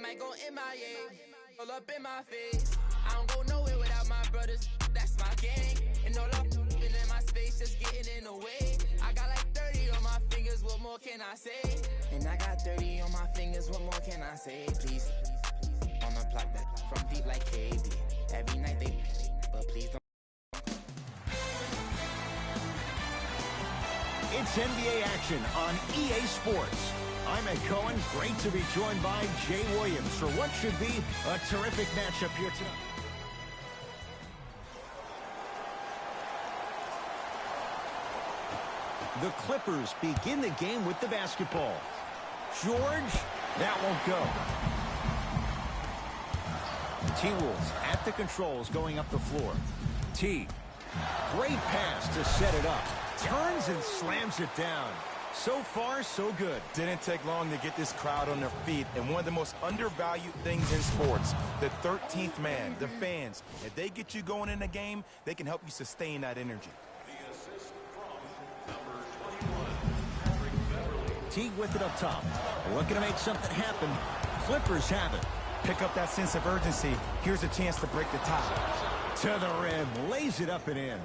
might go MIA, all up in my face. I don't go nowhere without my brothers, that's my gang. And all up in my space, just getting in the way. I got like 30 on my fingers, what more can I say? And I got 30 on my fingers, what more can I say? Please, on the block that from deep like KB. Every night they, but please don't. It's NBA action on EA Sports. I'm Ed Cohen. Great to be joined by Jay Williams for what should be a terrific matchup here tonight. The Clippers begin the game with the basketball. George, that won't go. T-Wolves at the controls going up the floor. T, great pass to set it up. Turns and slams it down. So far, so good. Didn't take long to get this crowd on their feet, and one of the most undervalued things in sports, the 13th man, the fans. If they get you going in a game, they can help you sustain that energy. Teague with it up top. Looking to make something happen. Clippers have it. Pick up that sense of urgency. Here's a chance to break the tie. To the rim. Lays it up and in.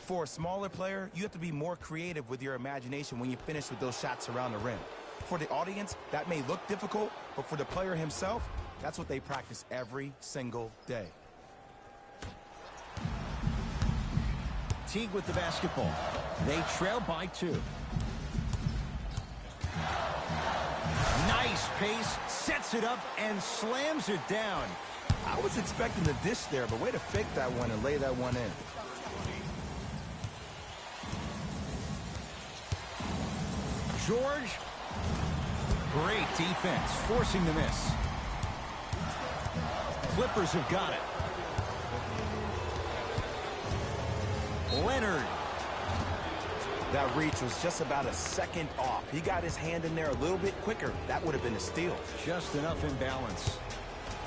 For a smaller player, you have to be more creative with your imagination when you finish with those shots around the rim. For the audience, that may look difficult, but for the player himself, that's what they practice every single day. Teague with the basketball. They trail by 2. Nice pace, sets it up, and slams it down. I was expecting a dish there, but way to fake that one and lay that one in. George, great defense, forcing the miss. Clippers have got it. Leonard. That reach was just about a second off. He got his hand in there a little bit quicker. That would have been a steal. Just enough imbalance.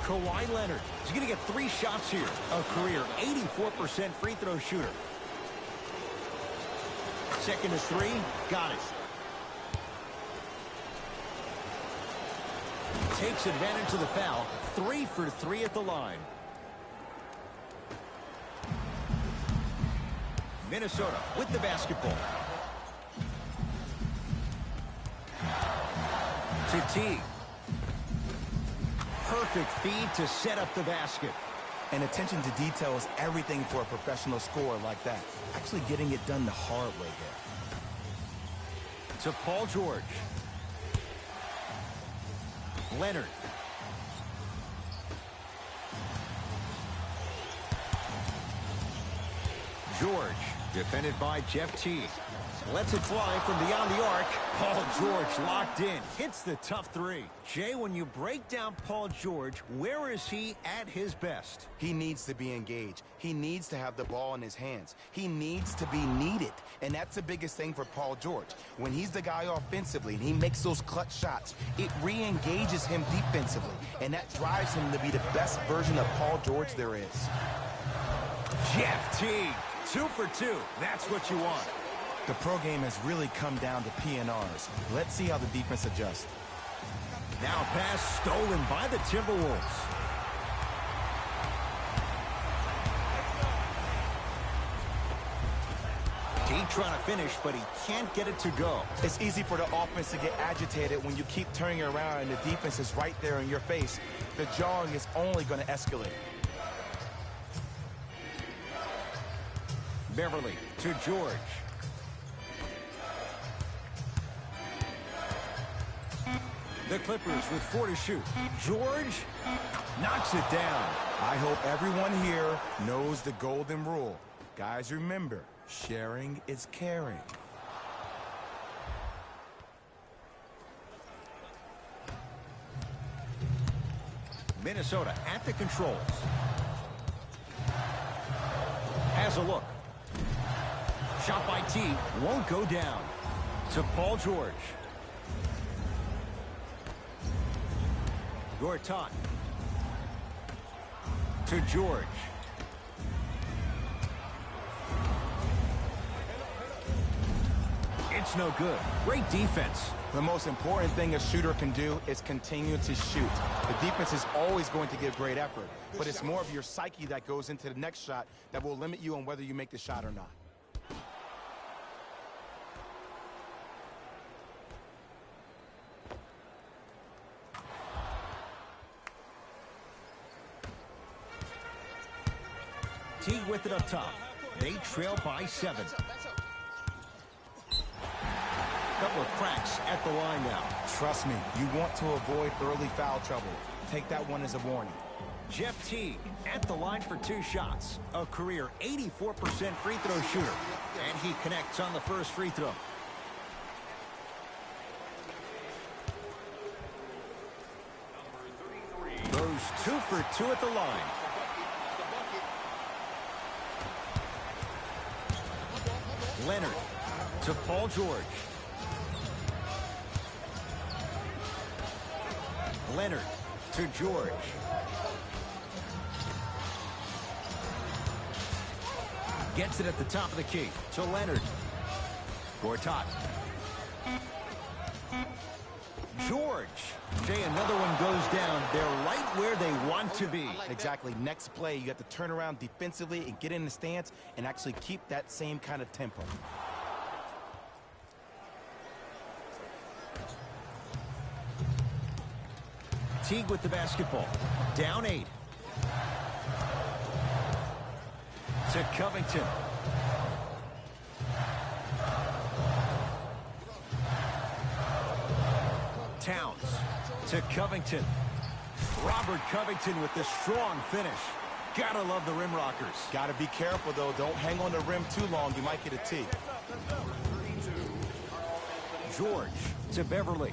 Kawhi Leonard. He's going to get 3 shots here. A career 84% free throw shooter. Second to 3. Got it. Takes advantage of the foul. 3 for 3 at the line. Minnesota with the basketball. To Teague. Perfect feed to set up the basket. And attention to detail is everything for a professional scorer like that. Actually getting it done the hard way there. To Paul George. Leonard. George, defended by Jeff Teague. Lets it fly from beyond the arc. Paul George locked in. Hits the tough 3. Jay, when you break down Paul George, where is he at his best? He needs to be engaged. He needs to have the ball in his hands. He needs to be needed. And that's the biggest thing for Paul George. When he's the guy offensively and he makes those clutch shots, it re-engages him defensively. And that drives him to be the best version of Paul George there is. Jeff Teague, 2 for 2. That's what you want. The pro game has really come down to PNRs. Let's see how the defense adjusts. Now pass stolen by the Timberwolves. Teague trying to finish, but he can't get it to go. It's easy for the offense to get agitated when you keep turning around and the defense is right there in your face. The jawing is only going to escalate. Beverly to George. The Clippers with 4 to shoot. George knocks it down. I hope everyone here knows the golden rule. Guys, remember, sharing is caring. Minnesota at the controls. Has a look. Shot by T. Won't go down. To Paul George. Gortat. To George. It's no good. Great defense. The most important thing a shooter can do is continue to shoot. The defense is always going to give great effort, but it's more of your psyche that goes into the next shot that will limit you on whether you make the shot or not. Teague with it up top. They trail by 7. Couple of cracks at the line now. Trust me, you want to avoid early foul trouble. Take that one as a warning. Jeff Teague at the line for 2 shots. A career 84% free throw shooter. And he connects on the first free throw. Goes 2 for 2 at the line. Leonard to Paul George. Leonard to George. Gets it at the top of the key to Leonard. Gortat. George. Jay, another one goes down. They're right where they want to be. Exactly. Next play, you have to turn around defensively and get in the stance and actually keep that same kind of tempo. Teague with the basketball. Down 8. To Covington. Towns to Covington. Robert Covington with the strong finish. Gotta love the rim rockers. Gotta be careful, though. Don't hang on the rim too long. You might get a tee. George to Beverly.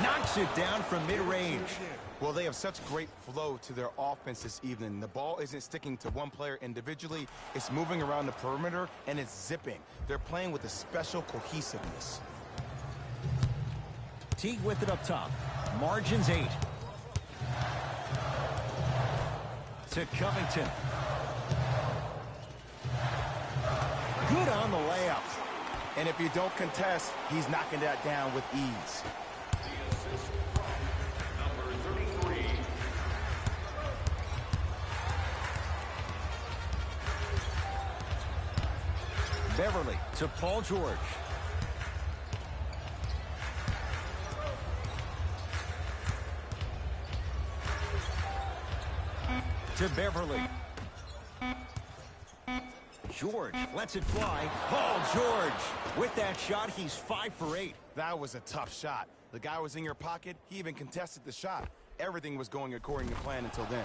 Knocks it down from mid-range. Well, they have such great flow to their offense this evening. The ball isn't sticking to one player individually. It's moving around the perimeter, and it's zipping. They're playing with a special cohesiveness. Teague with it up top. Margins 8. To Covington. Good on the layup. And if you don't contest, he's knocking that down with ease. Beverly to Paul George. To Beverly. George lets it fly. Paul George. With that shot, he's 5 for 8. That was a tough shot. The guy was in your pocket. He even contested the shot. Everything was going according to plan until then.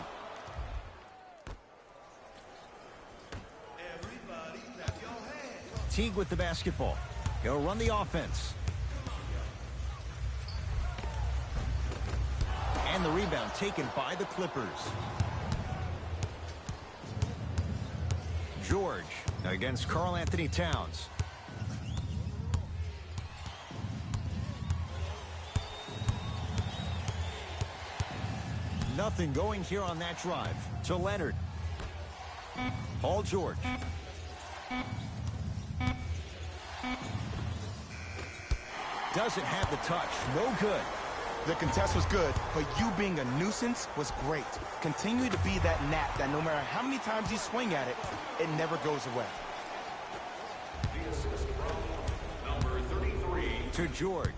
Teague with the basketball. He'll run the offense. And the rebound taken by the Clippers. George against Karl Anthony Towns. Nothing going here on that drive. To Leonard. Paul George. Doesn't have the touch. No good. The contest was good, but you being a nuisance was great. Continue to be that gnat that no matter how many times you swing at it, it never goes away. The assist from number 33. To George.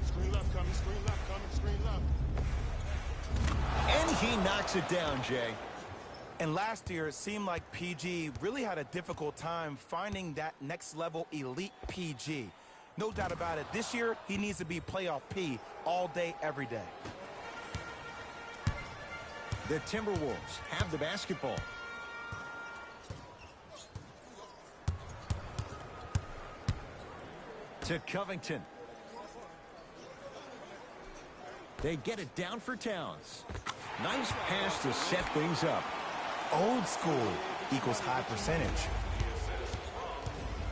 Screen left coming, screen left coming, screen left. And he knocks it down, Jay. And last year, it seemed like PG really had a difficult time finding that next level elite PG. No doubt about it, this year, he needs to be playoff P all day, every day. The Timberwolves have the basketball. To Covington. They get it down for Towns. Nice pass to set things up. Old school equals high percentage.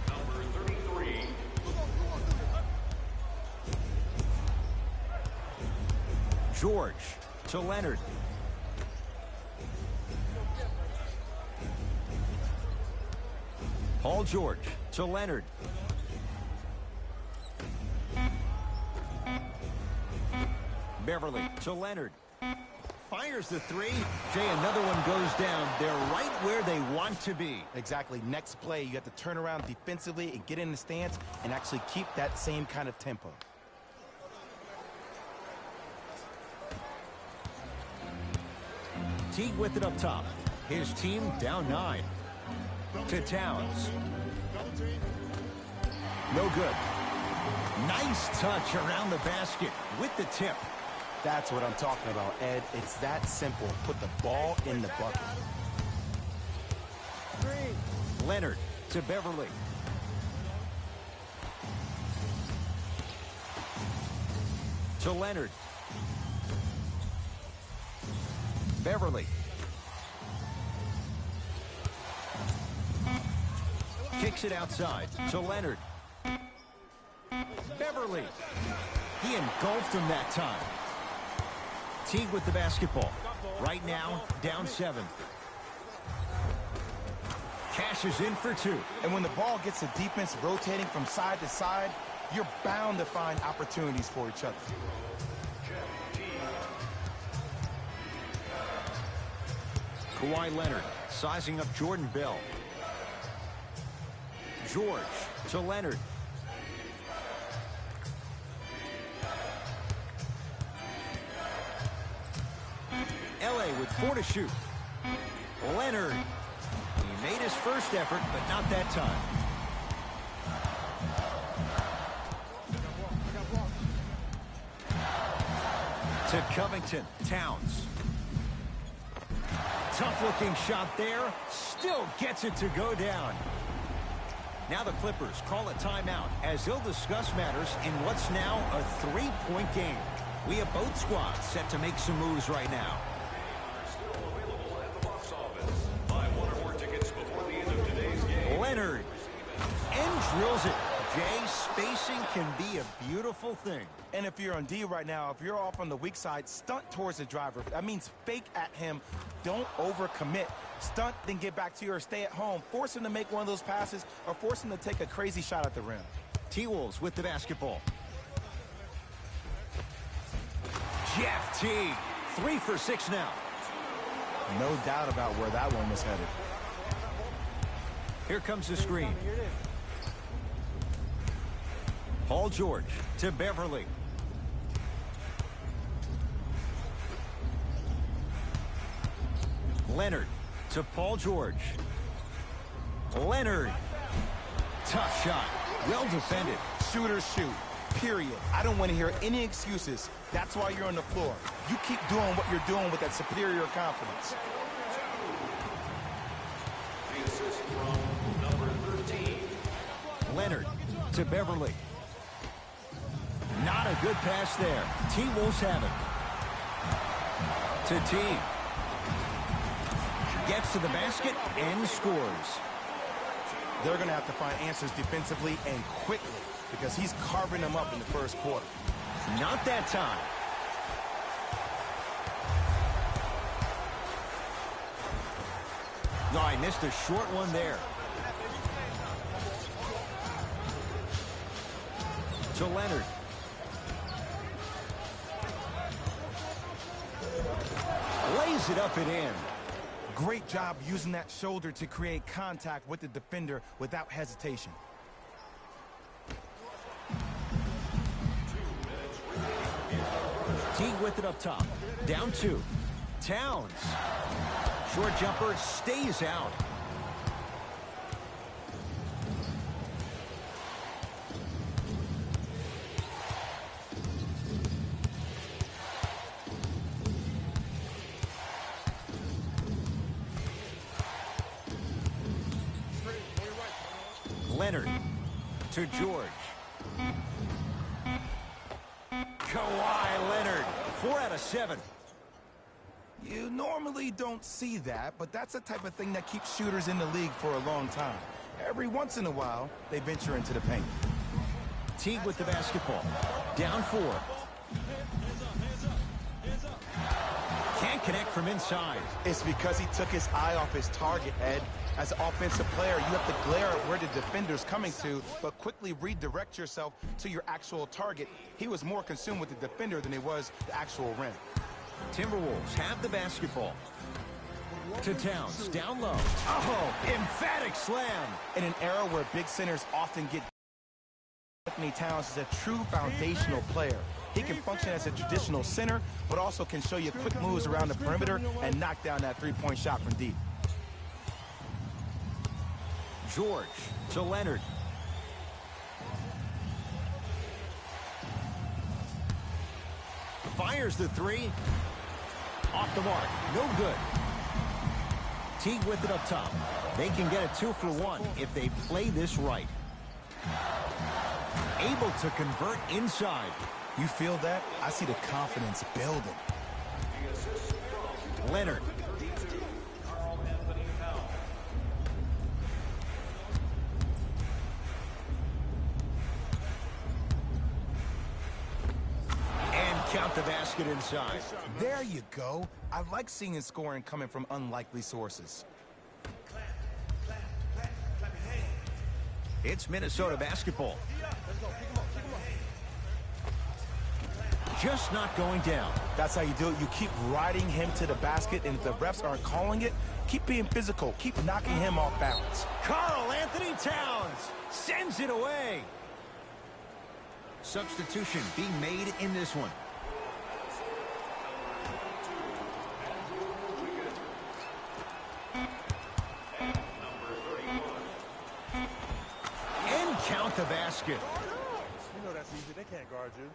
Number 33. George to Leonard. Paul George to Leonard. Beverly to Leonard. Fires the three. Jay, another one goes down. They're right where they want to be. Exactly. Next play, you have to turn around defensively and get in the stance and actually keep that same kind of tempo. Teague with it up top. His team down 9. To Towns. No good. Nice touch around the basket with the tip. That's what I'm talking about, Ed. It's that simple. Put the ball in the bucket. Leonard to Beverly. To Leonard. Beverly. Kicks it outside to Leonard. Beverly. He engulfed him that time. Teague with the basketball. Right now, down 7. Cashes in for 2. And when the ball gets the defense rotating from side to side, you're bound to find opportunities for each other. Kawhi Leonard sizing up Jordan Bell. George to Leonard. LA with 4 to shoot. Leonard. He made his first effort, but not that time. To Covington. Towns. Tough-looking shot there. Still gets it to go down. Now the Clippers call a timeout as they'll discuss matters in what's now a 3-point game. We have both squads set to make some moves right now. Still available at the box office. Buy 1 or more tickets before the end of today's game. Leonard. And drills it. Jay, spacing can be a beautiful thing. And if you're on D right now, if you're off on the weak side, stunt towards the driver. That means fake at him. Don't overcommit. Stunt, then get back to your stay at home. Force him to make one of those passes or force him to take a crazy shot at the rim. T-Wolves with the basketball. Jeff Teague. 3 for 6 now. No doubt about where that one was headed. Here comes the screen. Paul George to Beverly. Leonard to Paul George. Leonard. Tough shot. Well defended. Shooters shoot. Period. I don't want to hear any excuses. That's why you're on the floor. You keep doing what you're doing with that superior confidence. The assist from number 13. Leonard to Beverly. Not a good pass there. T-Wolves have it. To Teague. Gets to the basket and scores. They're going to have to find answers defensively and quickly because he's carving them up in the first quarter. Not that time. No, I missed a short one there. To Leonard. Lays it up and in. Great job using that shoulder to create contact with the defender without hesitation. Teague with it up top. Down 2. Towns. Short jumper stays out. Leonard to George. Kawhi Leonard, 4 out of 7. You normally don't see that, but that's the type of thing that keeps shooters in the league for a long time. Every once in a while, they venture into the paint. Teague with the basketball. Down 4. Can't connect from inside. It's because he took his eye off his target, Ed. As an offensive player, you have to glare at where the defender's coming to, but quickly redirect yourself to your actual target. He was more consumed with the defender than he was the actual rim. Timberwolves have the basketball. To Towns, down low. Oh, emphatic slam. In an era where big centers often get, Anthony Towns is a true foundational player. He can function as a traditional center, but also can show you quick moves around the perimeter and knock down that three-point shot from deep. George to Leonard. Fires the three. Off the mark. No good. Teague with it up top. They can get a 2-for-1 if they play this right. Able to convert inside. You feel that? I see the confidence building. Leonard. And count the basket inside. There you go. I like seeing scoring coming from unlikely sources. It's Minnesota basketball. Just not going down. That's how you do it. You keep riding him to the basket, and if the refs aren't calling it, keep being physical. Keep knocking him off balance. Karl Anthony Towns sends it away. Substitution being made in this one. And count the basket. You know that's easy. They can't guard you.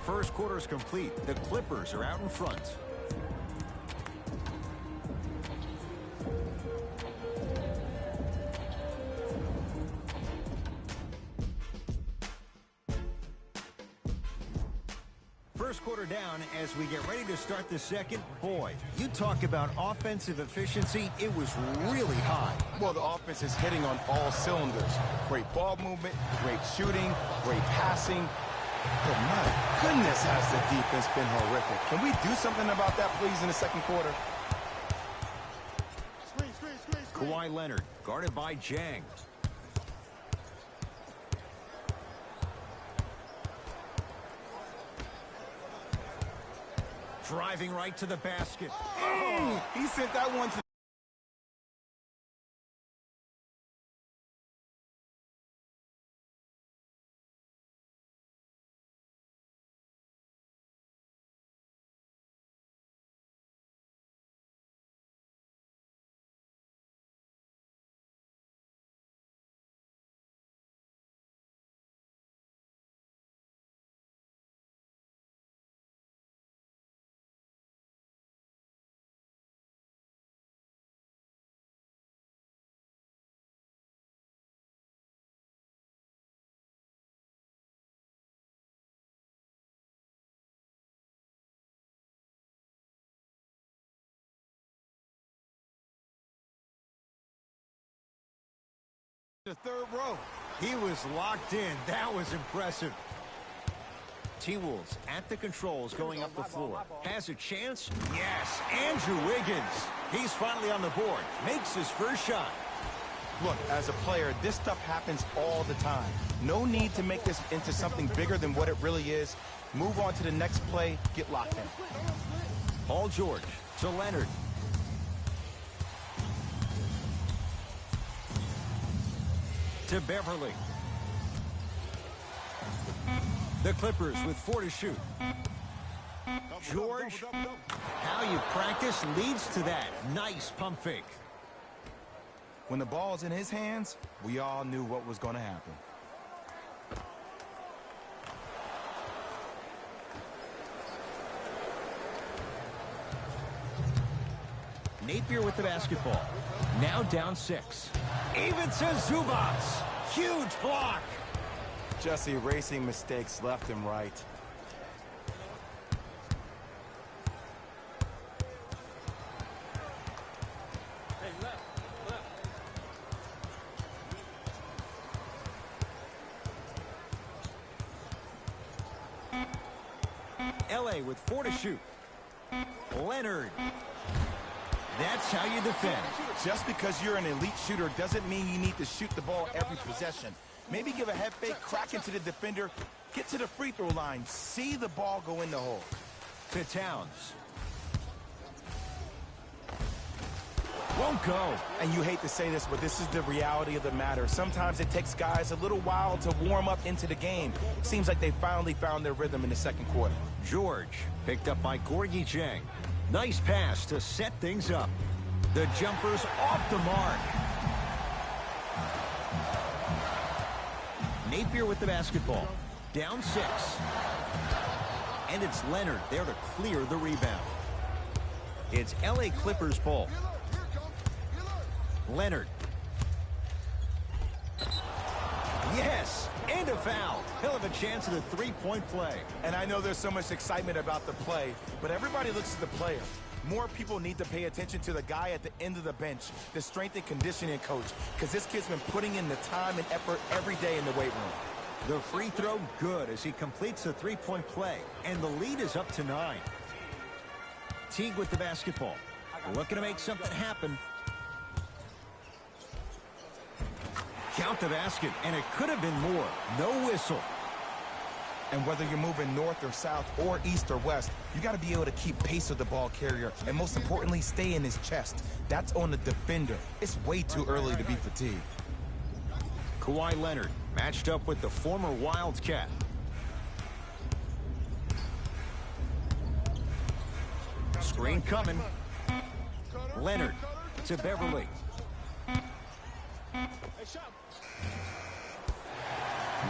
First quarter's complete. The Clippers are out in front. First quarter down as we get ready to start the second. Boy, you talk about offensive efficiency. It was really high. Well, the offense is hitting on all cylinders. Great ball movement, great shooting, great passing. But my goodness, has the defense been horrific. Can we do something about that, please, in the second quarter? Kawhi Leonard, guarded by Jang. Driving right to the basket. Oh, he sent that one to the third row. He was locked in. That was impressive. T-Wolves at the controls going up the floor. Has a chance? Yes. Andrew Wiggins. He's finally on the board. Makes his first shot. Look, as a player, this stuff happens all the time. No need to make this into something bigger than what it really is. Move on to the next play. Get locked in. Paul George to Leonard. To Beverly. The Clippers with 4 to shoot. George, how you practice leads to that. Nice pump fake. When the ball's in his hands, we all knew what was going to happen. Napier with the basketball. Now down 6. Even to Zubats. Huge block. Just erasing mistakes left and right. LA with 4 to shoot. Leonard. That's how you defend. Just because you're an elite shooter doesn't mean you need to shoot the ball every possession. Maybe give a head fake, crack into the defender, get to the free throw line, see the ball go in the hole. To Towns. Won't go. And you hate to say this, but this is the reality of the matter. Sometimes it takes guys a little while to warm up into the game. Seems like they finally found their rhythm in the second quarter. George, picked up by Gorgie Jang. Nice pass to set things up. The jumper's off the mark. Napier with the basketball. Down 6. And it's Leonard there to clear the rebound. It's LA Clippers ball. Leonard. Yes, and a foul. He'll have a chance at a three-point play. And I know there's so much excitement about the play, but everybody looks at the player. More people need to pay attention to the guy at the end of the bench, the strength and conditioning coach, because this kid's been putting in the time and effort every day in the weight room. The free throw good as he completes the three-point play, and the lead is up to 9. Teague with the basketball. Looking to make something happen. Count the basket, and it could have been more. No whistle. And whether you're moving north or south or east or west, you got to be able to keep pace with the ball carrier and most importantly, stay in his chest. That's on the defender. It's way too early to be fatigued. Kawhi Leonard matched up with the former Wildcat. Screen coming. Leonard to Beverly.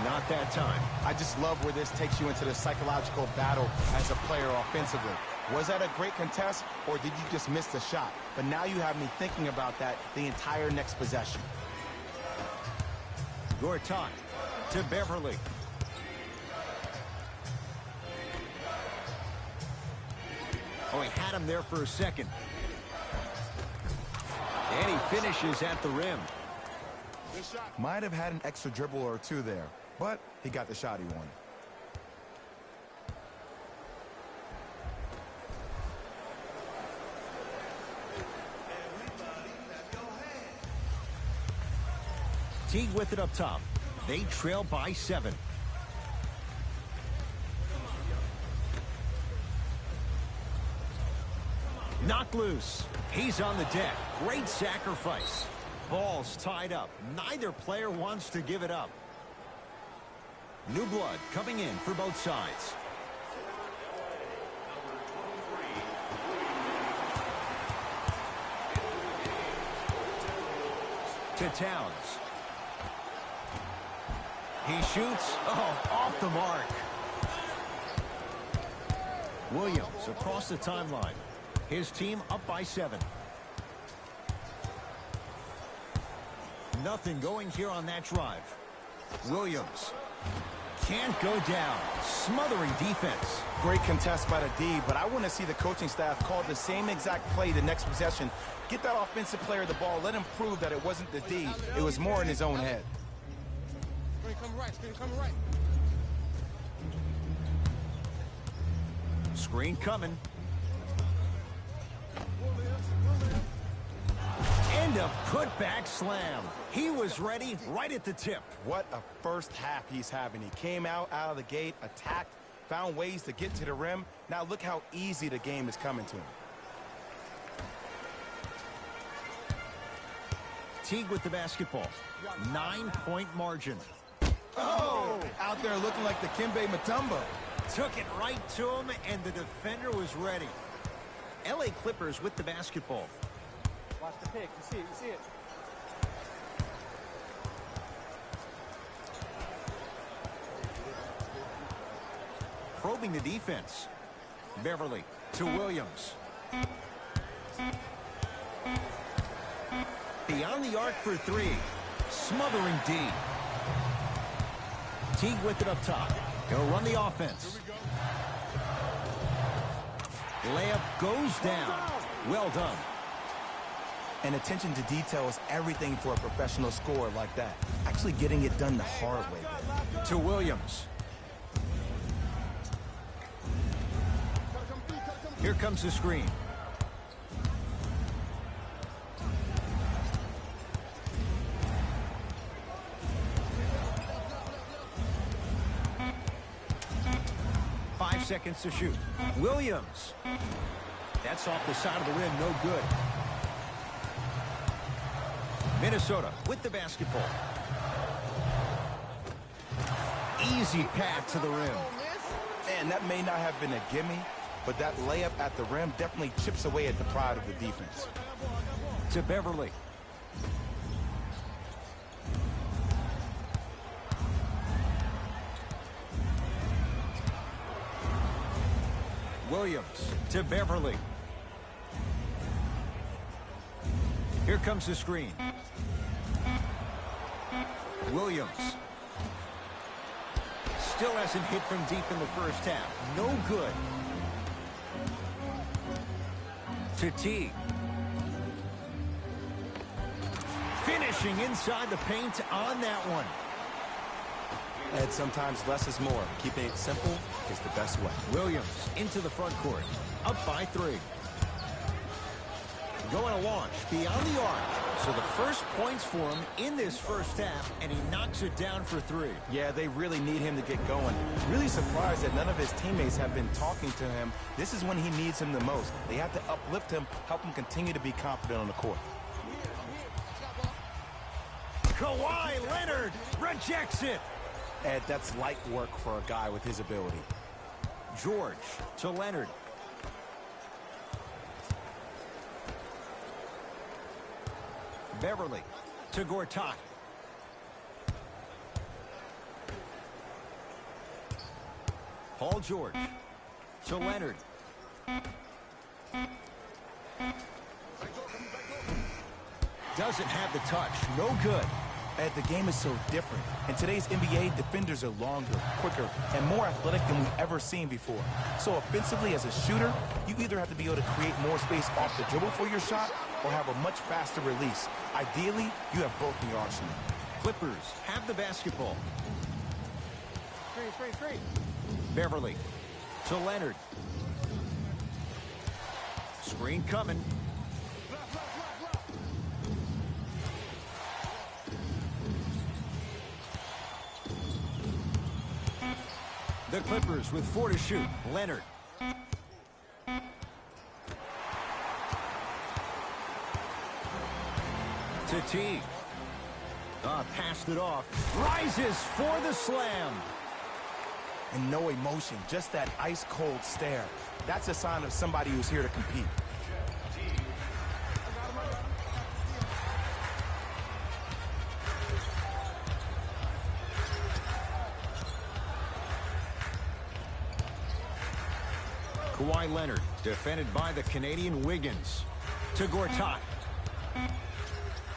Not that time. I just love where this takes you into the psychological battle as a player offensively. Was that a great contest, or did you just miss the shot? But now you have me thinking about that the entire next possession. Gortat to Beverly. Oh, he had him there for a second. And he finishes at the rim. Might have had an extra dribble or two there, but he got the shot he wanted. Teague with it up top. They trail by 7. Knocked loose. He's on the deck. Great sacrifice. Ball's tied up. Neither player wants to give it up. New blood coming in for both sides. To Towns. He shoots. Oh, off the mark. Williams across the timeline. His team up by 7. Nothing going here on that drive. Williams can't go down. Smothering defense. Great contest by the D, but I want to see the coaching staff call the same exact play the next possession. Get that offensive player the ball. Let him prove that it wasn't the D. It was more in his own head. Screen coming. And a putback slam. He was ready right at the tip. What a first half he's having. He came out of the gate, attacked, found ways to get to the rim. Now look how easy the game is coming to him. Teague with the basketball. 9-point margin. Oh! Out there looking like the Kimbe Mutombo. Took it right to him, and the defender was ready. LA Clippers with the basketball. Watch the pick. You see it. You see it. Probing the defense. Beverly to Williams. Beyond the arc for 3. Smothering D. Teague with it up top. He'll run the offense. Layup goes down. Well done. And attention to detail is everything for a professional scorer like that. Actually getting it done the hard way. To Williams. Here comes the screen. Seconds to shoot. Williams. That's off the side of the rim. No good. Minnesota with the basketball. Easy path to the rim. And that may not have been a gimme, but that layup at the rim definitely chips away at the pride of the defense. To Beverly. Williams to Beverly. Here comes the screen. Williams. Still hasn't hit from deep in the first half. No good. To T. Finishing inside the paint on that one. And sometimes less is more. Keeping it simple is the best way. Williams into the front court. Up by 3. Going to launch beyond the arc. So the first points for him in this first half, and he knocks it down for 3. Yeah, they really need him to get going. Really surprised that none of his teammates have been talking to him. This is when he needs him the most. They have to uplift him, help him continue to be confident on the court. Kawhi Leonard rejects it. Ed, that's light work for a guy with his ability. George to Leonard. Beverly to Gortat. Paul George to Leonard. Doesn't have the touch. No good. Ed, the game is so different. In today's NBA, defenders are longer, quicker, and more athletic than we've ever seen before. So offensively, as a shooter, you either have to be able to create more space off the dribble for your shot or have a much faster release. Ideally, you have both in your arsenal. Clippers have the basketball. Three. Beverly to Leonard. Screen coming. The Clippers with 4 to shoot. Leonard. To T. Passed it off. Rises for the slam. And no emotion, just that ice-cold stare. That's a sign of somebody who's here to compete. Kawhi Leonard, defended by the Canadian Wiggins. To Gortat.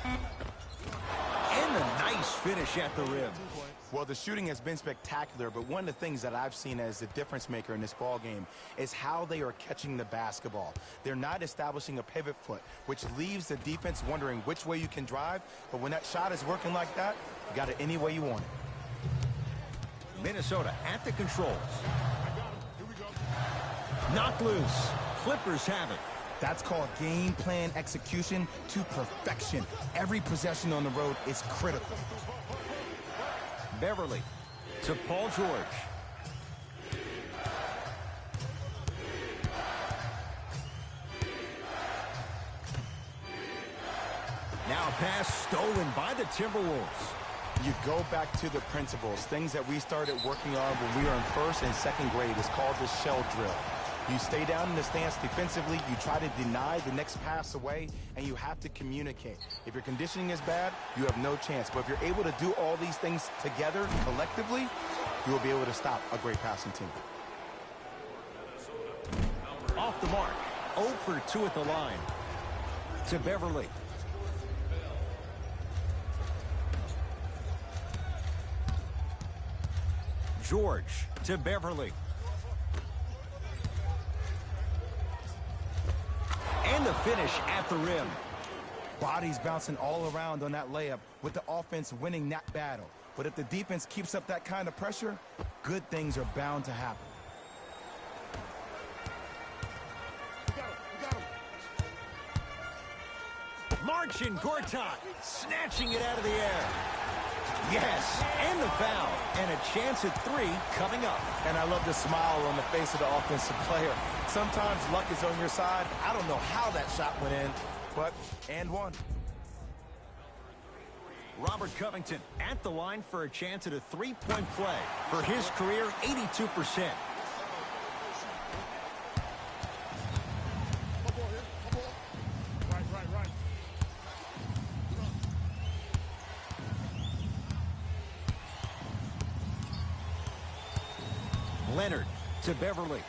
And a nice finish at the rim. Well, the shooting has been spectacular, but one of the things that I've seen as the difference maker in this ball game is how they are catching the basketball. They're not establishing a pivot foot, which leaves the defense wondering which way you can drive, but when that shot is working like that, you got it any way you want it. Minnesota at the controls. Knocked loose. Clippers have it. That's called game plan execution to perfection. Every possession on the road is critical. Beverly to Paul George. Now a pass stolen by the Timberwolves. You go back to the principles, things that we started working on when we were in first and second grade. It's called the shell drill. You stay down in the stance defensively, you try to deny the next pass away, and you have to communicate. If your conditioning is bad, you have no chance. But if you're able to do all these things together, collectively, you will be able to stop a great passing team. Off the mark. 0 for 2 at the line. To Beverly. George to Beverly. And the finish at the rim. Bodies bouncing all around on that layup with the offense winning that battle. But if the defense keeps up that kind of pressure, good things are bound to happen. Marcin Gortat snatching it out of the air. Yes, and the foul. And a chance at 3 coming up. And I love the smile on the face of the offensive player. Sometimes luck is on your side. I don't know how that shot went in, but and one. Robert Covington at the line for a chance at a 3-point play. For his career, 82%. Right. Leonard to Beverly.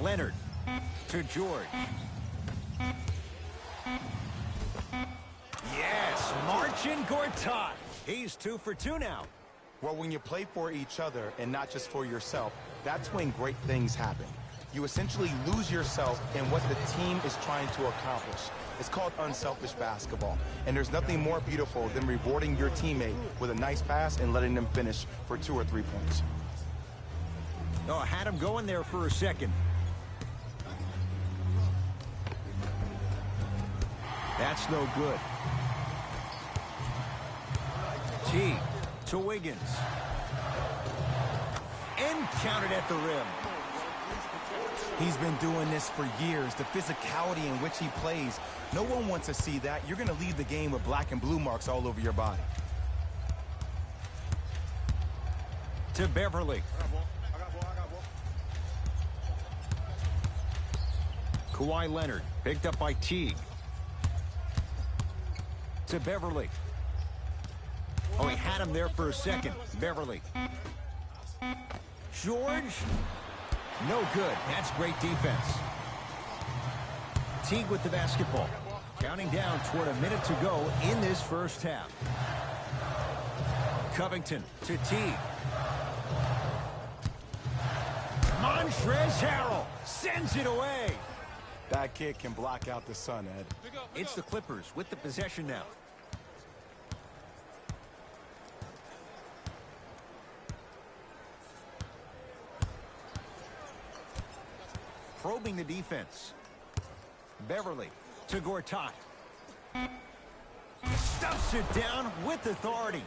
Leonard to George. Yes, Marcin Gortat. He's 2 for 2 now. Well, when you play for each other and not just for yourself, that's when great things happen. You essentially lose yourself in what the team is trying to accomplish. It's called unselfish basketball. And there's nothing more beautiful than rewarding your teammate with a nice pass and letting them finish for 2 or 3 points. Oh, had him going there for a second. That's no good. T to Wiggins. And counted at the rim. He's been doing this for years. The physicality in which he plays. No one wants to see that. You're going to leave the game with black and blue marks all over your body. To Beverly. I got ball. Kawhi Leonard picked up by Teague. To Beverly. Oh, he had him there for a second. Beverly. George. No good. That's great defense. Teague with the basketball. Counting down toward a minute to go in this first half. Covington to Teague. Montrezl Harrell sends it away. That kid can block out the sun, Ed. It's the Clippers with the possession now. Probing the defense. Beverly to Gortat. Stuffs it down with authority.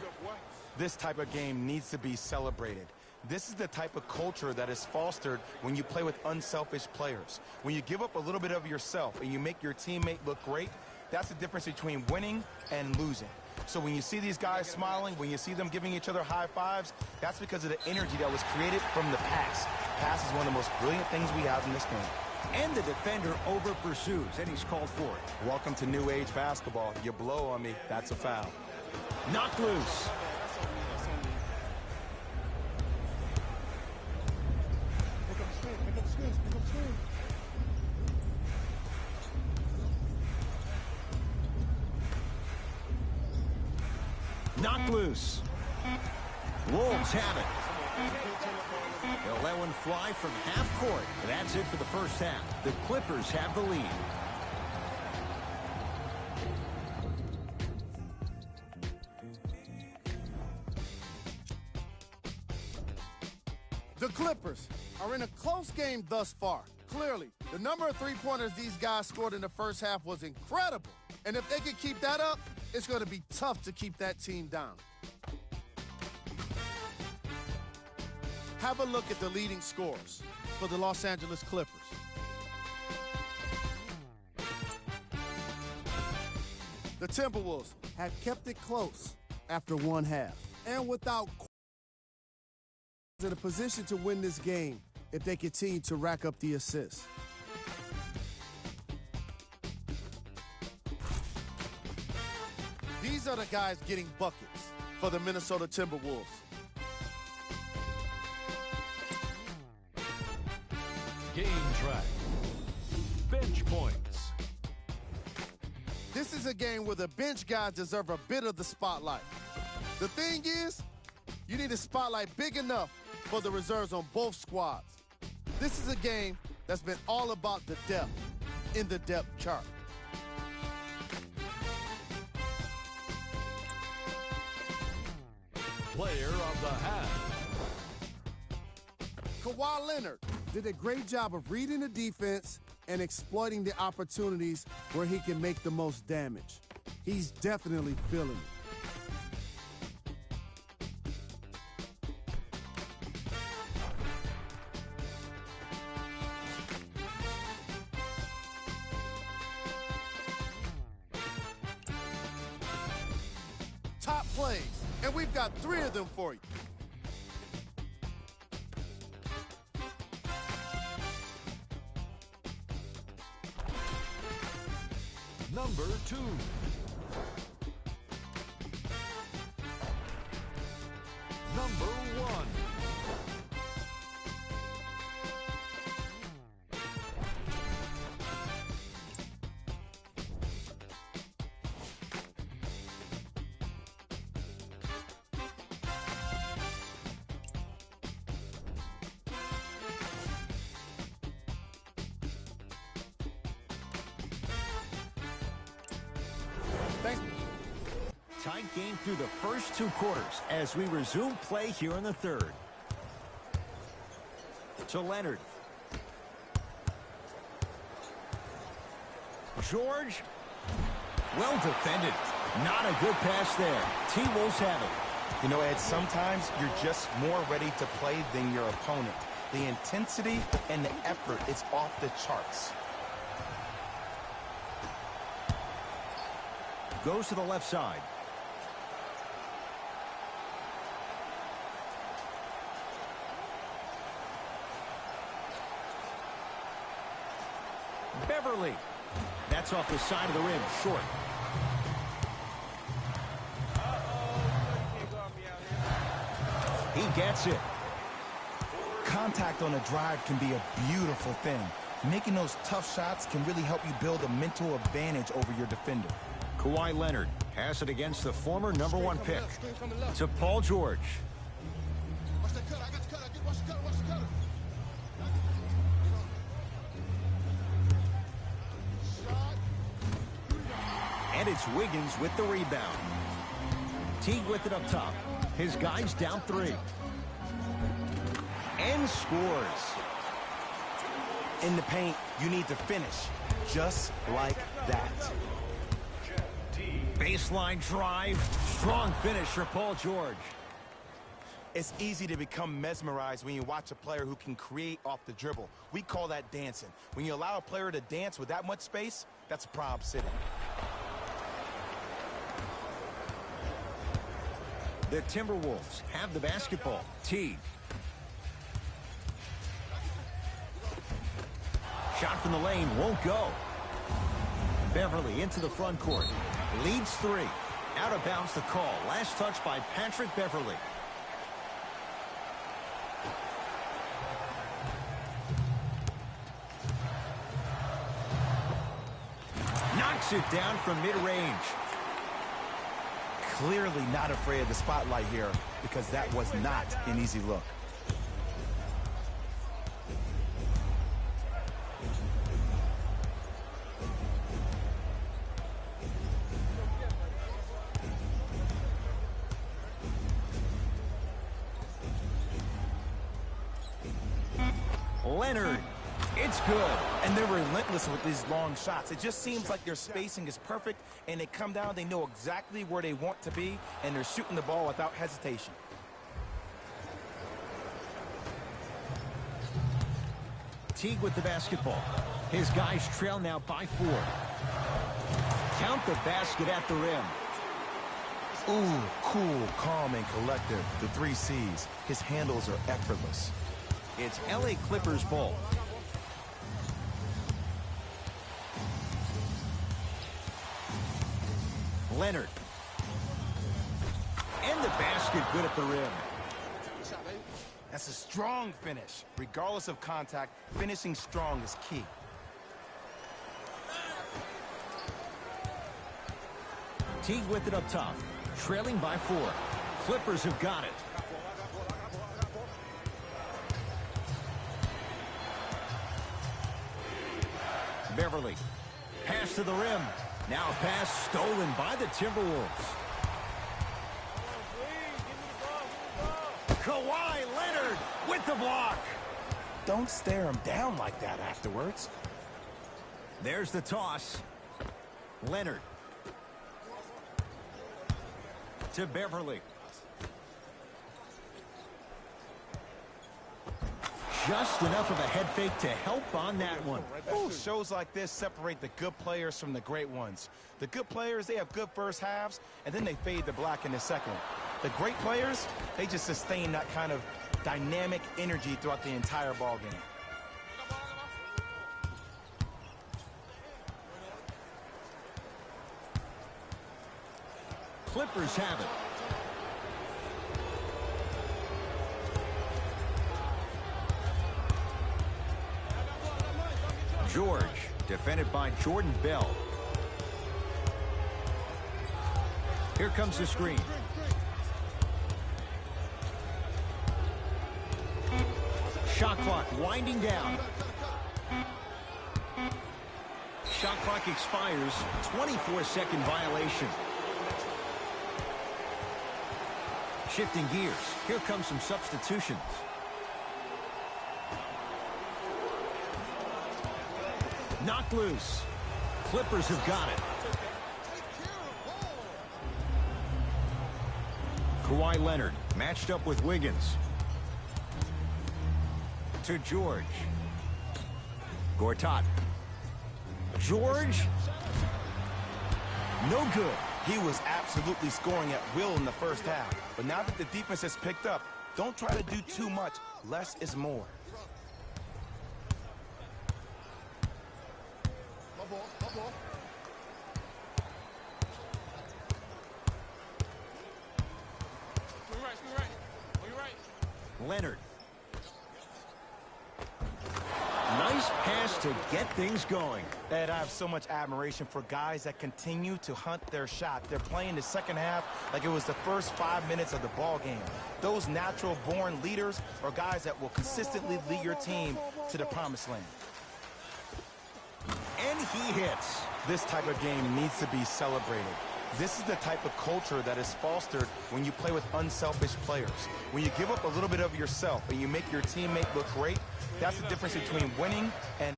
This type of game needs to be celebrated. This is the type of culture that is fostered when you play with unselfish players. When you give up a little bit of yourself and you make your teammate look great, that's the difference between winning and losing. So when you see these guys smiling, when you see them giving each other high fives, that's because of the energy that was created from the pass. Pass is one of the most brilliant things we have in this game. And the defender over pursues, and he's called for it. Welcome to new age basketball. You blow on me, that's a foul. Knocked loose. Pick up the screens. Knocked loose. Wolves have it. They'll let one fly from half court. That's it for the first half. The Clippers have the lead. The Clippers are in a close game thus far. Clearly, the number of three-pointers these guys scored in the first half was incredible. And if they can keep that up, it's going to be tough to keep that team down. Have a look at the leading scorers for the Los Angeles Clippers. The Timberwolves have kept it close after one half. And without in a position to win this game if they continue to rack up the assists. These are the guys getting buckets for the Minnesota Timberwolves. Game track. Bench points. This is a game where the bench guys deserve a bit of the spotlight. The thing is, you need a spotlight big enough for the reserves on both squads. This is a game that's been all about the depth in the depth chart. Player of the half. Kawhi Leonard did a great job of reading the defense and exploiting the opportunities where he can make the most damage. He's definitely feeling it. Top plays, and we've got 3 of them for you. Number 2. Number 1. Tight game through the first 2 quarters as we resume play here in the third. To Leonard. George. Well defended. Not a good pass there. T-Wolves have it. You know, Ed, sometimes you're just more ready to play than your opponent. The intensity and the effort is off the charts. Goes to the left side. Beverly. That's off the side of the rim, short. He gets it. Contact on a drive can be a beautiful thing. Making those tough shots can really help you build a mental advantage over your defender. Kawhi Leonard has it against the former #1 pick. To Paul George. Watch that cut. I got the cut. Watch the cut. Watch the cut. And it's Wiggins with the rebound. Teague with it up top. His guys down 3. And scores. In the paint, you need to finish just like that. Baseline drive. Strong finish for Paul George. It's easy to become mesmerized when you watch a player who can create off the dribble. We call that dancing. When you allow a player to dance with that much space, that's a problem sitting. The Timberwolves have the basketball. Teague. Shot from the lane won't go. Beverly into the front court. Leads 3. Out of bounds the call. Last touch by Patrick Beverly. Knocks it down from mid-range. Clearly not afraid of the spotlight here because that was not an easy look. Leonard. It's good. And they're relentless with these long shots. It just seems like their spacing is perfect, and they come down, they know exactly where they want to be, and they're shooting the ball without hesitation. Teague with the basketball. His guys trail now by 4. Count the basket at the rim. Ooh, cool, calm, and collective. The 3 C's. His handles are effortless. It's LA Clippers ball. Leonard. And the basket good at the rim. That's a strong finish. Regardless of contact, finishing strong is key. Teague with it up top. Trailing by 4. Clippers have got it. Beverly. Pass to the rim. Now a pass stolen by the Timberwolves. Kawhi Leonard with the block. Don't stare him down like that afterwards. There's the toss. Leonard. To Beverly. Just enough of a head fake to help on that one. Ooh, shows like this separate the good players from the great ones. The good players, they have good first halves, and then they fade to black in the second. The great players, they just sustain that kind of dynamic energy throughout the entire ball game. Clippers have it. George, defended by Jordan Bell. Here comes the screen. Shot clock winding down. Shot clock expires. 24-second violation. Shifting gears. Here comes some substitutions. Knocked loose. Clippers have got it. Kawhi Leonard matched up with Wiggins. To George. Gortat. George. No good. He was absolutely scoring at will in the first half. But now that the defense has picked up, don't try to do too much. Less is more. Leonard. Nice pass to get things going. Ed, I have so much admiration for guys that continue to hunt their shot. They're playing the second half like it was the first 5 minutes of the ball game. Those natural-born leaders are guys that will consistently lead your team to the promised land. And he hits. This type of game needs to be celebrated. This is the type of culture that is fostered when you play with unselfish players. When you give up a little bit of yourself and you make your teammate look great, that's the difference between winning and...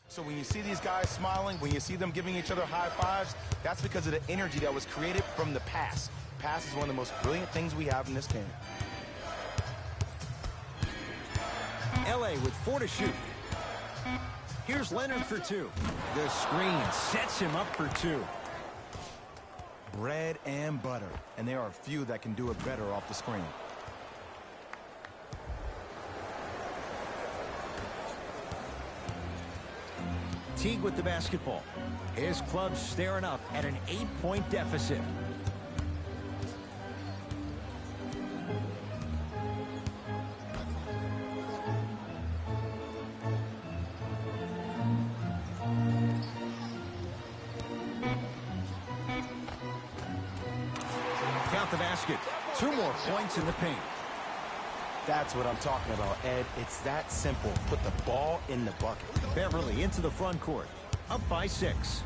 So when you see these guys smiling, when you see them giving each other high fives, that's because of the energy that was created from the pass. Pass is one of the most brilliant things we have in this game. LA with 4 to shoot. Here's Leonard for 2. The screen sets him up for 2. Bread and butter, and there are few that can do it better off the screen. Teague with the basketball. His club's staring up at an 8-point deficit. Count the basket. 2 more points in the paint. That's what I'm talking about, Ed. It's that simple. Put the ball in the bucket. Beverly into the front court. Up by 6.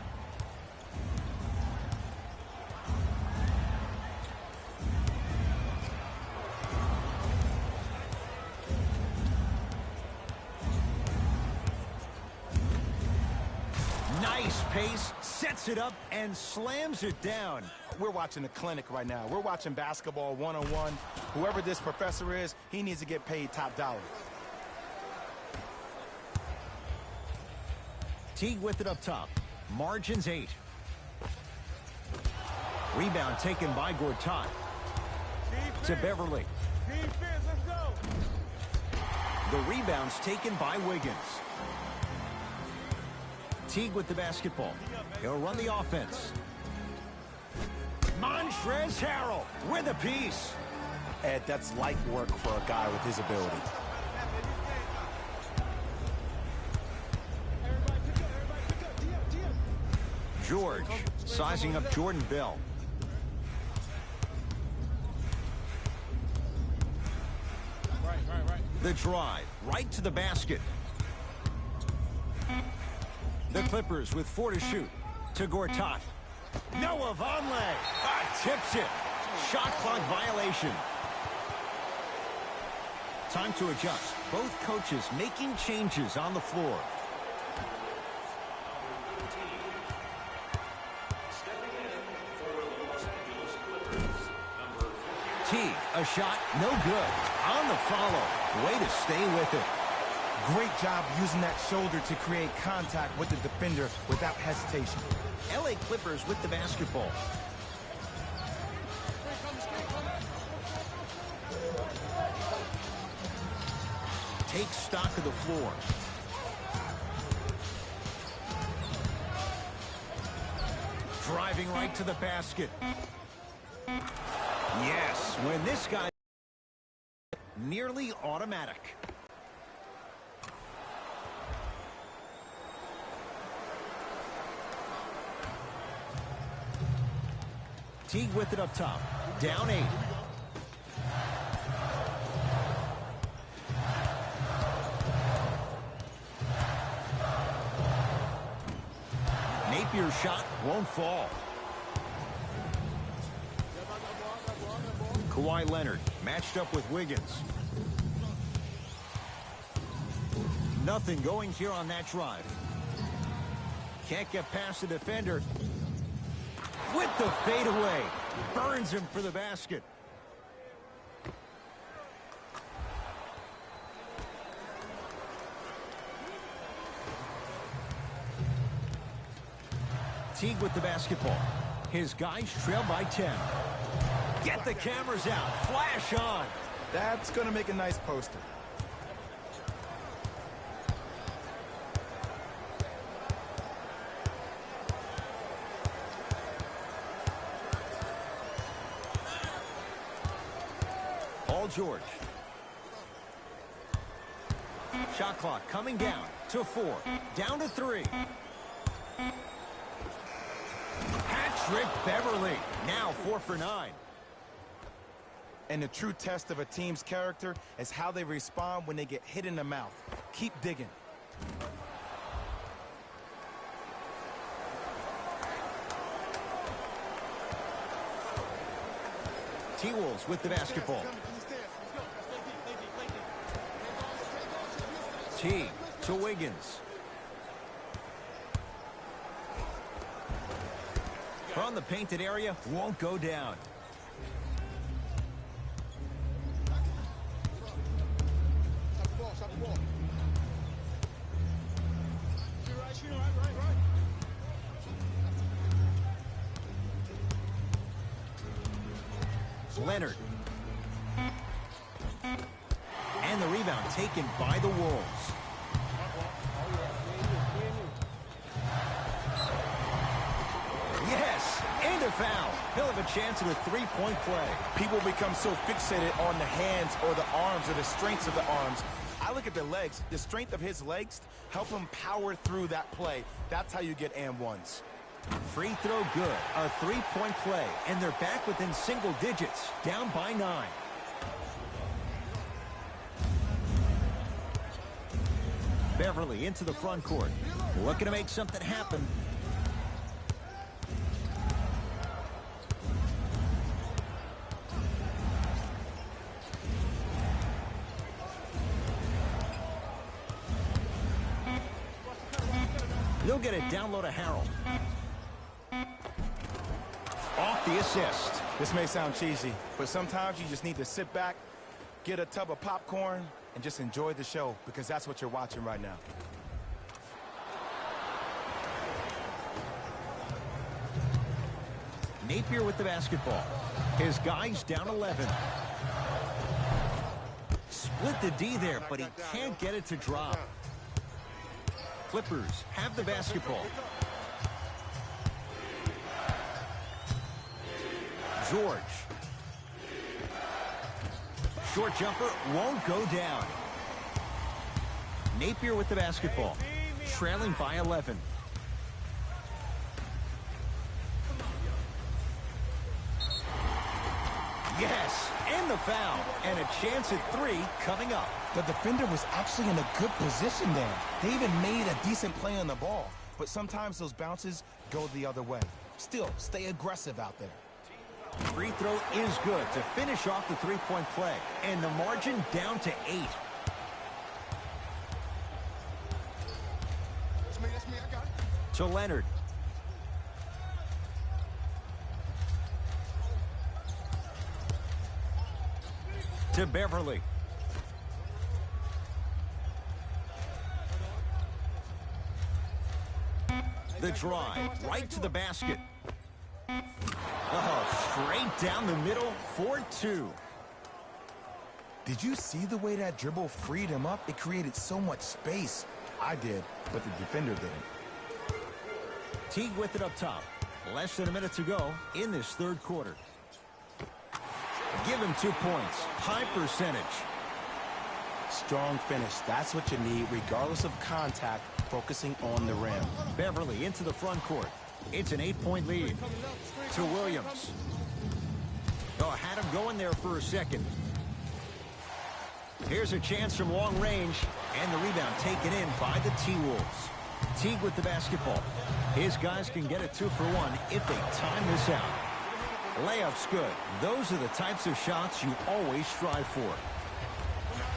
Nice pace, sets it up, and slams it down. We're watching a clinic right now. We're watching basketball one-on-one. Whoever this professor is, he needs to get paid top dollar. Teague with it up top. Margins 8. Rebound taken by Gortat. To Beverly. The rebound's taken by Wiggins. Teague with the basketball. He'll run the offense. Montrezl Harrell with a piece. Ed, that's light work for a guy with his ability. George sizing up Jordan Bell. The drive right to the basket. The Clippers with 4 to shoot. To Gortat. Noah Vonleh tips it. Shot clock violation. Time to adjust. Both coaches making changes on the floor. Teague, a shot, no good. On the follow. Way to stay with it. Great job using that shoulder to create contact with the defender without hesitation. LA Clippers with the basketball. Take stock of the floor. Driving right to the basket. Yes, when this guy nearly automatic. Teague with it up top. Down 8. Napier's shot won't fall. Kawhi Leonard matched up with Wiggins. Nothing going here on that drive. Can't get past the defender. With the fadeaway. Burns him for the basket. Teague with the basketball. His guys trail by 10. Get the cameras out. Flash on. That's going to make a nice poster. Paul George. Shot clock coming down to 4. Down to 3. Patrick Beverly. Now 4 for 9. And the true test of a team's character is how they respond when they get hit in the mouth. Keep digging. T-Wolves with the basketball. Teague to Wiggins. From the painted area, won't go down. Leonard. And the rebound taken by the Wolves. Yes, and a foul. He'll have a chance at a three-point play. People become so fixated on the hands or the arms or the strengths of the arms. I look at the legs. The strength of his legs help him power through that play. That's how you get and ones. Free throw good. A three-point play. And they're back within single digits. Down by 9. Beverly into the front court. Looking to make something happen. You'll get it down low to Harrell. Off the assist. This may sound cheesy, but sometimes you just need to sit back, get a tub of popcorn, and just enjoy the show, because that's what you're watching right now. Napier with the basketball. His guys down 11. Split the D there, but he can't get it to drop. Clippers have the basketball. George. Short jumper won't go down. Napier with the basketball. Trailing by 11. Yes, and the foul. And a chance at 3 coming up. The defender was actually in a good position there. They even made a decent play on the ball. But sometimes those bounces go the other way. Still, stay aggressive out there. Free throw is good to finish off the three-point play. And the margin down to 8. That's me, I got it. To Leonard. To Beverly. The drive, right to the basket. Oh, straight down the middle, 4-2. Did you see the way that dribble freed him up? It created so much space. I did, but the defender didn't. Teague with it up top. Less than a minute to go in this third quarter. Give him 2 points. High percentage. Strong finish. That's what you need, regardless of contact, focusing on the rim. Beverly into the front court. It's an 8-point lead. To Williams. Oh, had him going there for a second. Here's a chance from long range. And the rebound taken in by the T-Wolves. Teague with the basketball. His guys can get a 2 for 1 if they time this out. Layup's good. Those are the types of shots you always strive for.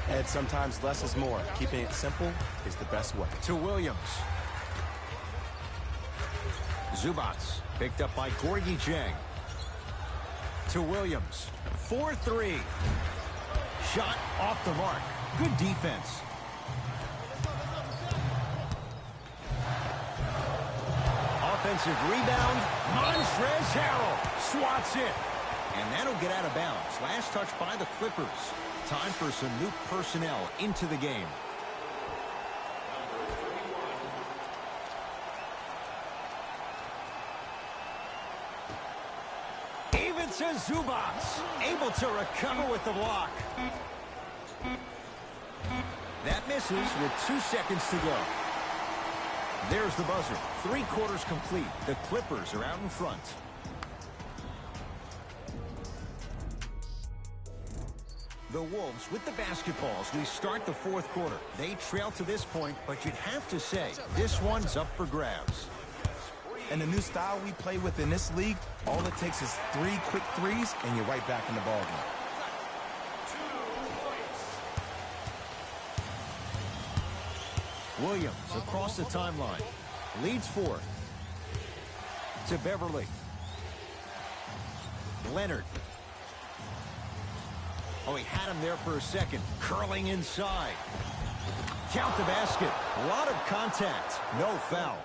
And sometimes less is more. Keeping it simple is the best way. To Williams. Zubats picked up by Gorgie Jang. To Williams. 4-3. Shot off the mark. Good defense. Offensive rebound. Montrezl Harrell swats it. And that'll get out of bounds. Last touch by the Clippers. Time for some new personnel into the game. Even to Zubats. Able to recover with the block. That misses with 2 seconds to go. There's the buzzer. 3 quarters complete. The Clippers are out in front. The Wolves with the basketballs. We start the fourth quarter. They trail to this point, but you'd have to say this one's up for grabs. And the new style we play with in this league, all it takes is 3 quick threes, and you're right back in the ballgame. Williams across the timeline. Leads 4. To Beverly. Leonard. Oh, he had him there for a second. Curling inside. Count the basket. A lot of contact. No foul.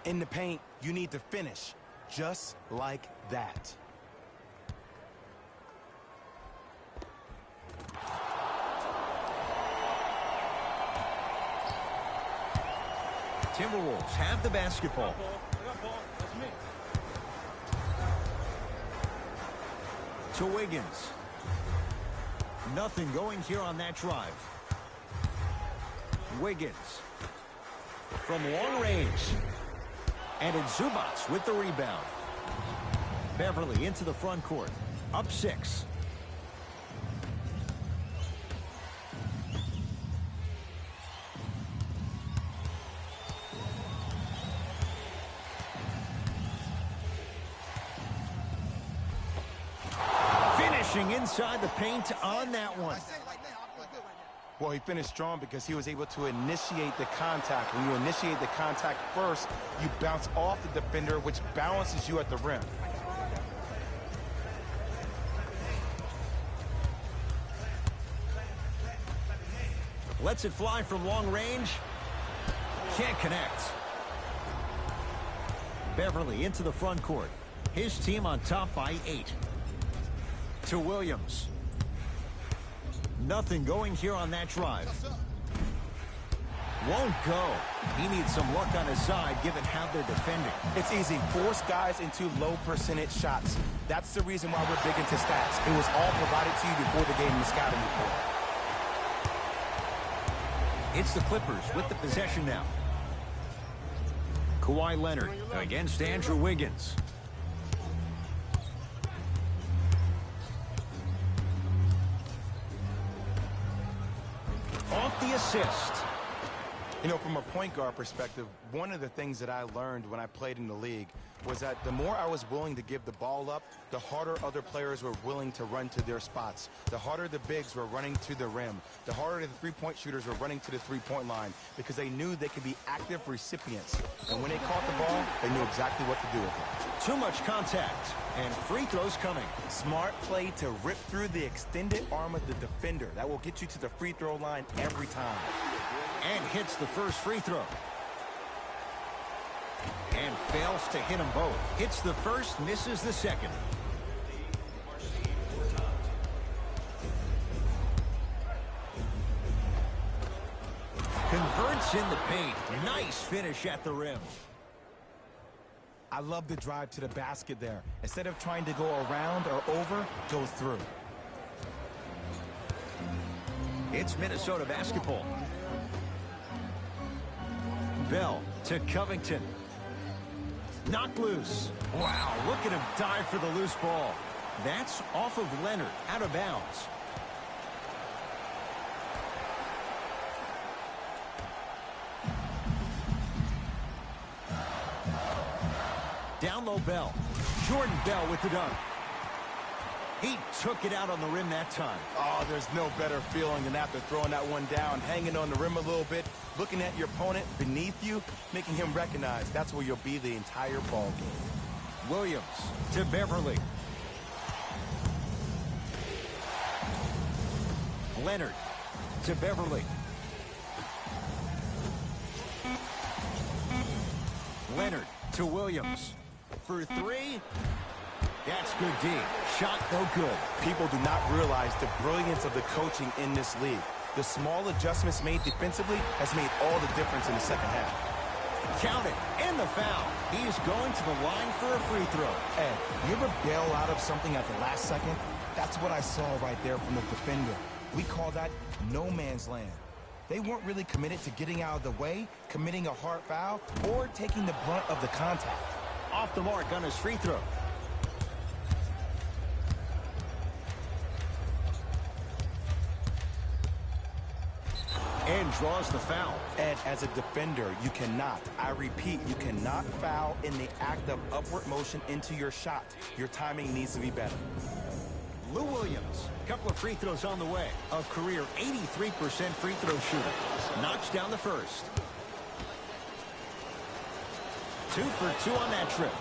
In the paint, you need to finish just like that. Timberwolves have the basketball. To Wiggins. Nothing going here on that drive. Wiggins. From long range. And it's Zubats with the rebound. Beverly into the front court. Up 6. Finishing inside the paint on that one. Well, he finished strong because he was able to initiate the contact. When you initiate the contact first, you bounce off the defender, which balances you at the rim. Lets it fly from long range. Can't connect. Beverly into the front court. His team on top by 8. To Williams. Nothing going here on that drive. Won't go. He needs some luck on his side given how they're defending. It's easy. Force guys into low percentage shots. That's the reason why we're big into stats. It was all provided to you before the game in the scouting report. It's the Clippers with the possession now. Kawhi Leonard against Andrew Wiggins. Off the assist. You know, from a point guard perspective, one of the things that I learned when I played in the league was that the more I was willing to give the ball up, the harder other players were willing to run to their spots. The harder the bigs were running to the rim. The harder the three-point shooters were running to the three-point line because they knew they could be active recipients. And when they caught the ball, they knew exactly what to do with it. Too much contact, and free throws coming. Smart play to rip through the extended arm of the defender. That will get you to the free throw line every time. And hits the first free throw. And fails to hit them both. Hits the first, misses the second. Converts in the paint. Nice finish at the rim. I love the drive to the basket there. Instead of trying to go around or over, go through. It's Minnesota basketball. Bell to Covington. Knocked loose. Wow, look at him dive for the loose ball. That's off of Leonard, out of bounds. Down low, Bell. Jordan Bell with the dunk. He took it out on the rim that time. Oh, there's no better feeling than after throwing that one down, hanging on the rim a little bit, looking at your opponent beneath you, making him recognize that's where you'll be the entire ball game. Williams to Beverly. Leonard to Beverly. Leonard to Williams. For three. That's good D. Shot no good. People do not realize the brilliance of the coaching in this league. The small adjustments made defensively has made all the difference in the second half. Count it. And the foul. He's going to the line for a free throw. Ed, you ever bail out of something at the last second? That's what I saw right there from the defender. We call that no man's land. They weren't really committed to getting out of the way, committing a hard foul, or taking the brunt of the contact. Off the mark on his free throw. And draws the foul. Ed, as a defender, you cannot, I repeat, you cannot foul in the act of upward motion into your shot. Your timing needs to be better. Lou Williams, a couple of free throws on the way. A career 83% free throw shooter. Knocks down the first. 2 for 2 on that trip.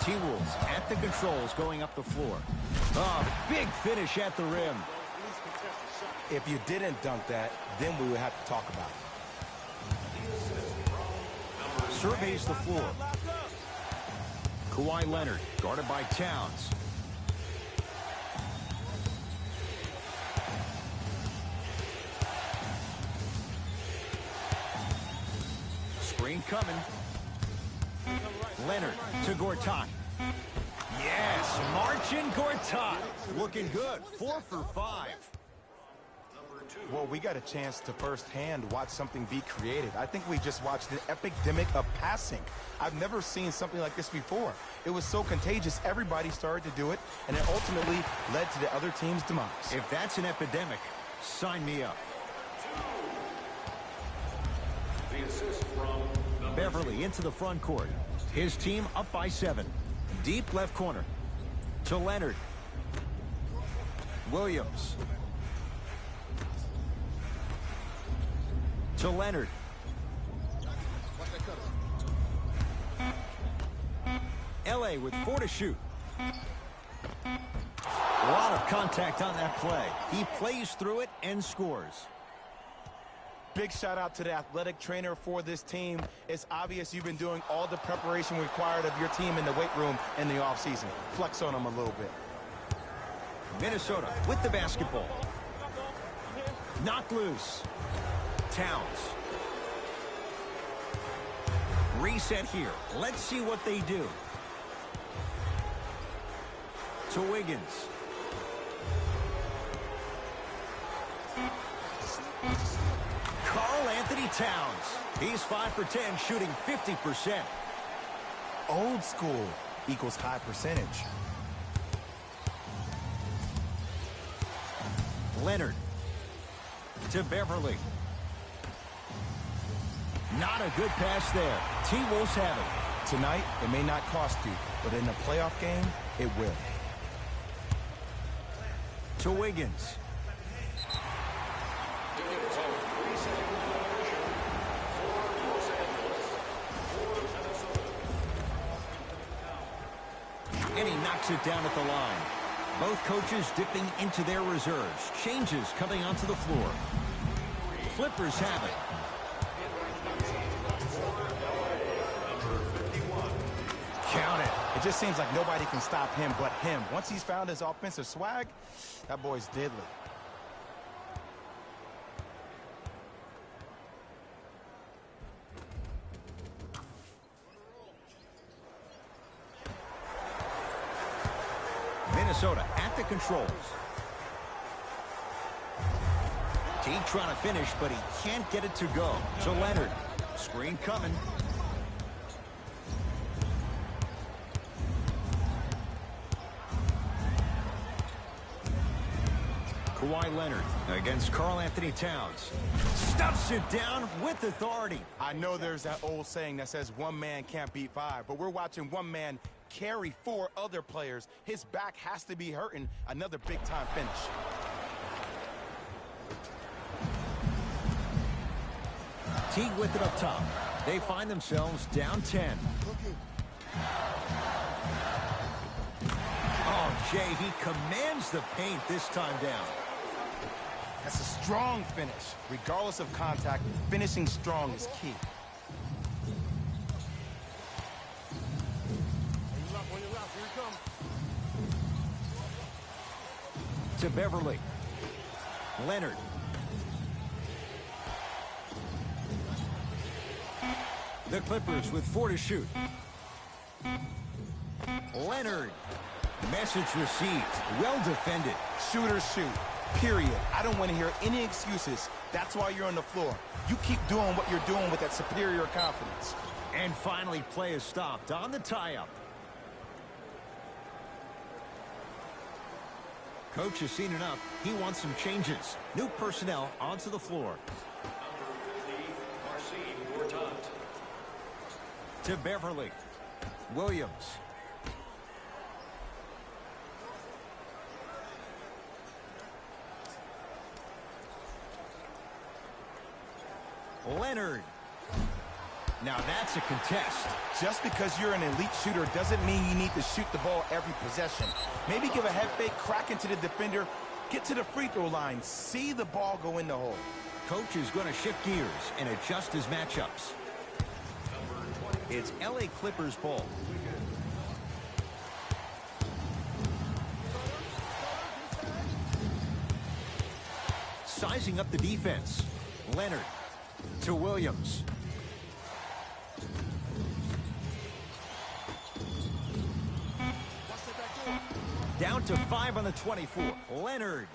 T-Wolves at the controls going up the floor. Oh, big finish at the rim. If you didn't dunk that, then we would have to talk about it. Surveys the floor. Kawhi Leonard, guarded by Towns. Screen coming. Leonard to Gortat. Yes, marching Gortat. Looking good. 4 for 5. Well, we got a chance to firsthand watch something be created. I think we just watched an epidemic of passing. I've never seen something like this before. It was so contagious, everybody started to do it, and it ultimately led to the other team's demise. If that's an epidemic, sign me up. The assist from Beverly into the front court. His team up by 7. Deep left corner. To Leonard. Williams. To Leonard. LA with 4 to shoot. A lot of contact on that play. He plays through it and scores. Big shout out to the athletic trainer for this team. It's obvious you've been doing all the preparation required of your team in the weight room in the offseason. Flex on them a little bit. Minnesota with the basketball. Knocked loose. Towns. Reset here. Let's see what they do. To Wiggins. Karl Anthony Towns. He's 5 for 10, shooting 50%. Old school equals high percentage. Leonard to Beverly. Not a good pass there. T-Wolves have it. Tonight, it may not cost you, but in a playoff game, it will. To Wiggins. And he knocks it down at the line. Both coaches dipping into their reserves. Changes coming onto the floor. Clippers have it. Count it. It just seems like nobody can stop him but him. Once he's found his offensive swag, that boy's deadly. Minnesota at the controls. Teague trying to finish, but he can't get it to go. To Leonard. Screen coming. Kawhi Leonard against Karl-Anthony Towns. Stuffs it down with authority. I know there's that old saying that says one man can't beat five, but we're watching one man carry four other players. His back has to be hurting. Another big-time finish. Teague with it up top. They find themselves down 10. Oh, Jay, he commands the paint this time down. That's a strong finish. Regardless of contact, finishing strong is key. To Beverly. Leonard. The Clippers with 4 to shoot. Leonard. Message received. Well defended. Shooters shoot. Period. I don't want to hear any excuses. That's why you're on the floor. You keep doing what you're doing with that superior confidence. And finally, play is stopped on the tie-up. Coach has seen enough. He wants some changes. New personnel onto the floor. To Beverly. Williams. Leonard. Now that's a contest. Just because you're an elite shooter doesn't mean you need to shoot the ball every possession. Maybe give a head fake, crack into the defender, get to the free throw line, see the ball go in the hole. Coach is going to shift gears and adjust his matchups. It's LA Clippers ball. Sizing up the defense. Leonard to Williams. Down to 5 on the 24. Leonard.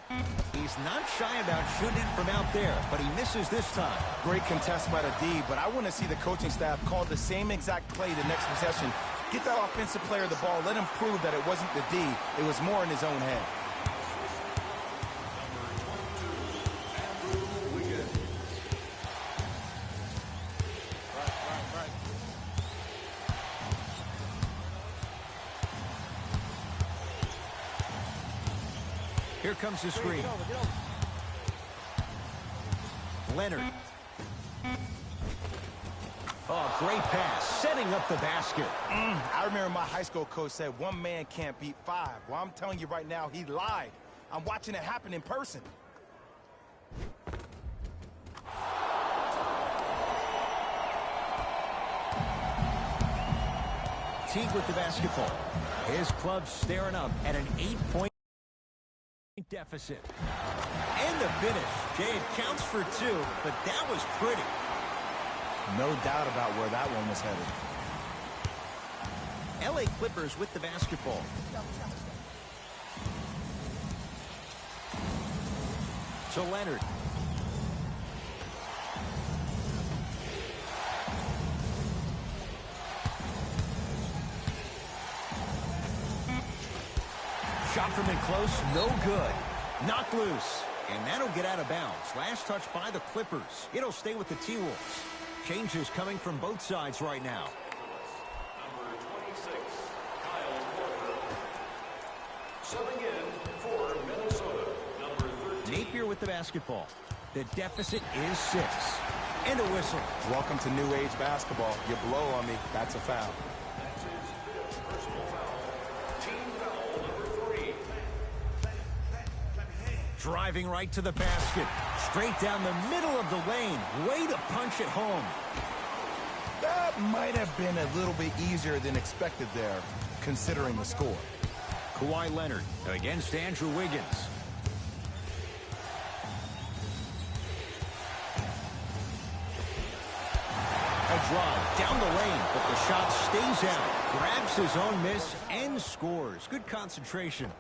He's not shy about shooting it from out there, but he misses this time. Great contest by the D, but I want to see the coaching staff call the same exact play the next possession. Get that offensive player the ball. Let him prove that it wasn't the D. It was more in his own head. Here comes the screen. Leonard. Oh, great pass. Setting up the basket. I remember my high school coach said one man can't beat five. Well, I'm telling you right now, he lied. I'm watching it happen in person. Teague with the basketball. His club staring up at an 8-point deficit. And the finish. Jay, it counts for 2, but that was pretty. No doubt about where that one was headed. LA Clippers with the basketball. To Leonard. Shot from in close, no good. Knocked loose, and that'll get out of bounds. Last touch by the Clippers. It'll stay with the T-Wolves. Changes coming from both sides right now. Number 26, Kyle Korver. Subbing in for Minnesota, number 13. Napier with the basketball. The deficit is 6. And a whistle. Welcome to new age basketball. You blow on me, that's a foul. That's his 5th personal foul. Team foul number 3. Driving right to the basket. Straight down the middle of the lane. Way to punch it home. That might have been a little bit easier than expected there, considering the score. Kawhi Leonard against Andrew Wiggins. A drive down the lane, but the shot stays out. Grabs his own miss and scores. Good concentration.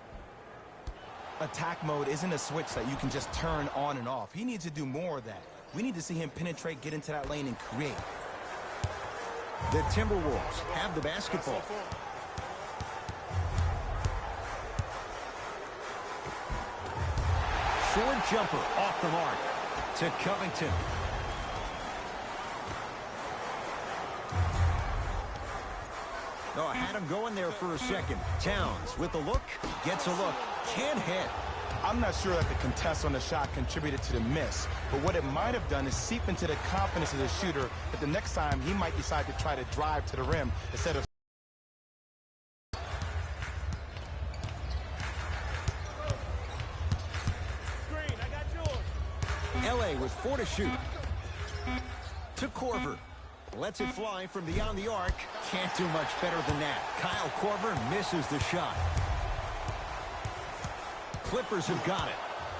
Attack mode isn't a switch that you can just turn on and off. He needs to do more of that. We need to see him penetrate, get into that lane, and create. The Timberwolves have the basketball. Short jumper off the mark to Covington. Oh, I had him going there for a second. Towns with the look, gets a look, can't hit. I'm not sure that the contest on the shot contributed to the miss, but what it might have done is seep into the confidence of the shooter that the next time he might decide to try to drive to the rim instead of... Green, I got yours. LA with 4 to shoot. To Korver. Lets it fly from beyond the arc. Can't do much better than that. Kyle Korver misses the shot. Clippers have got it.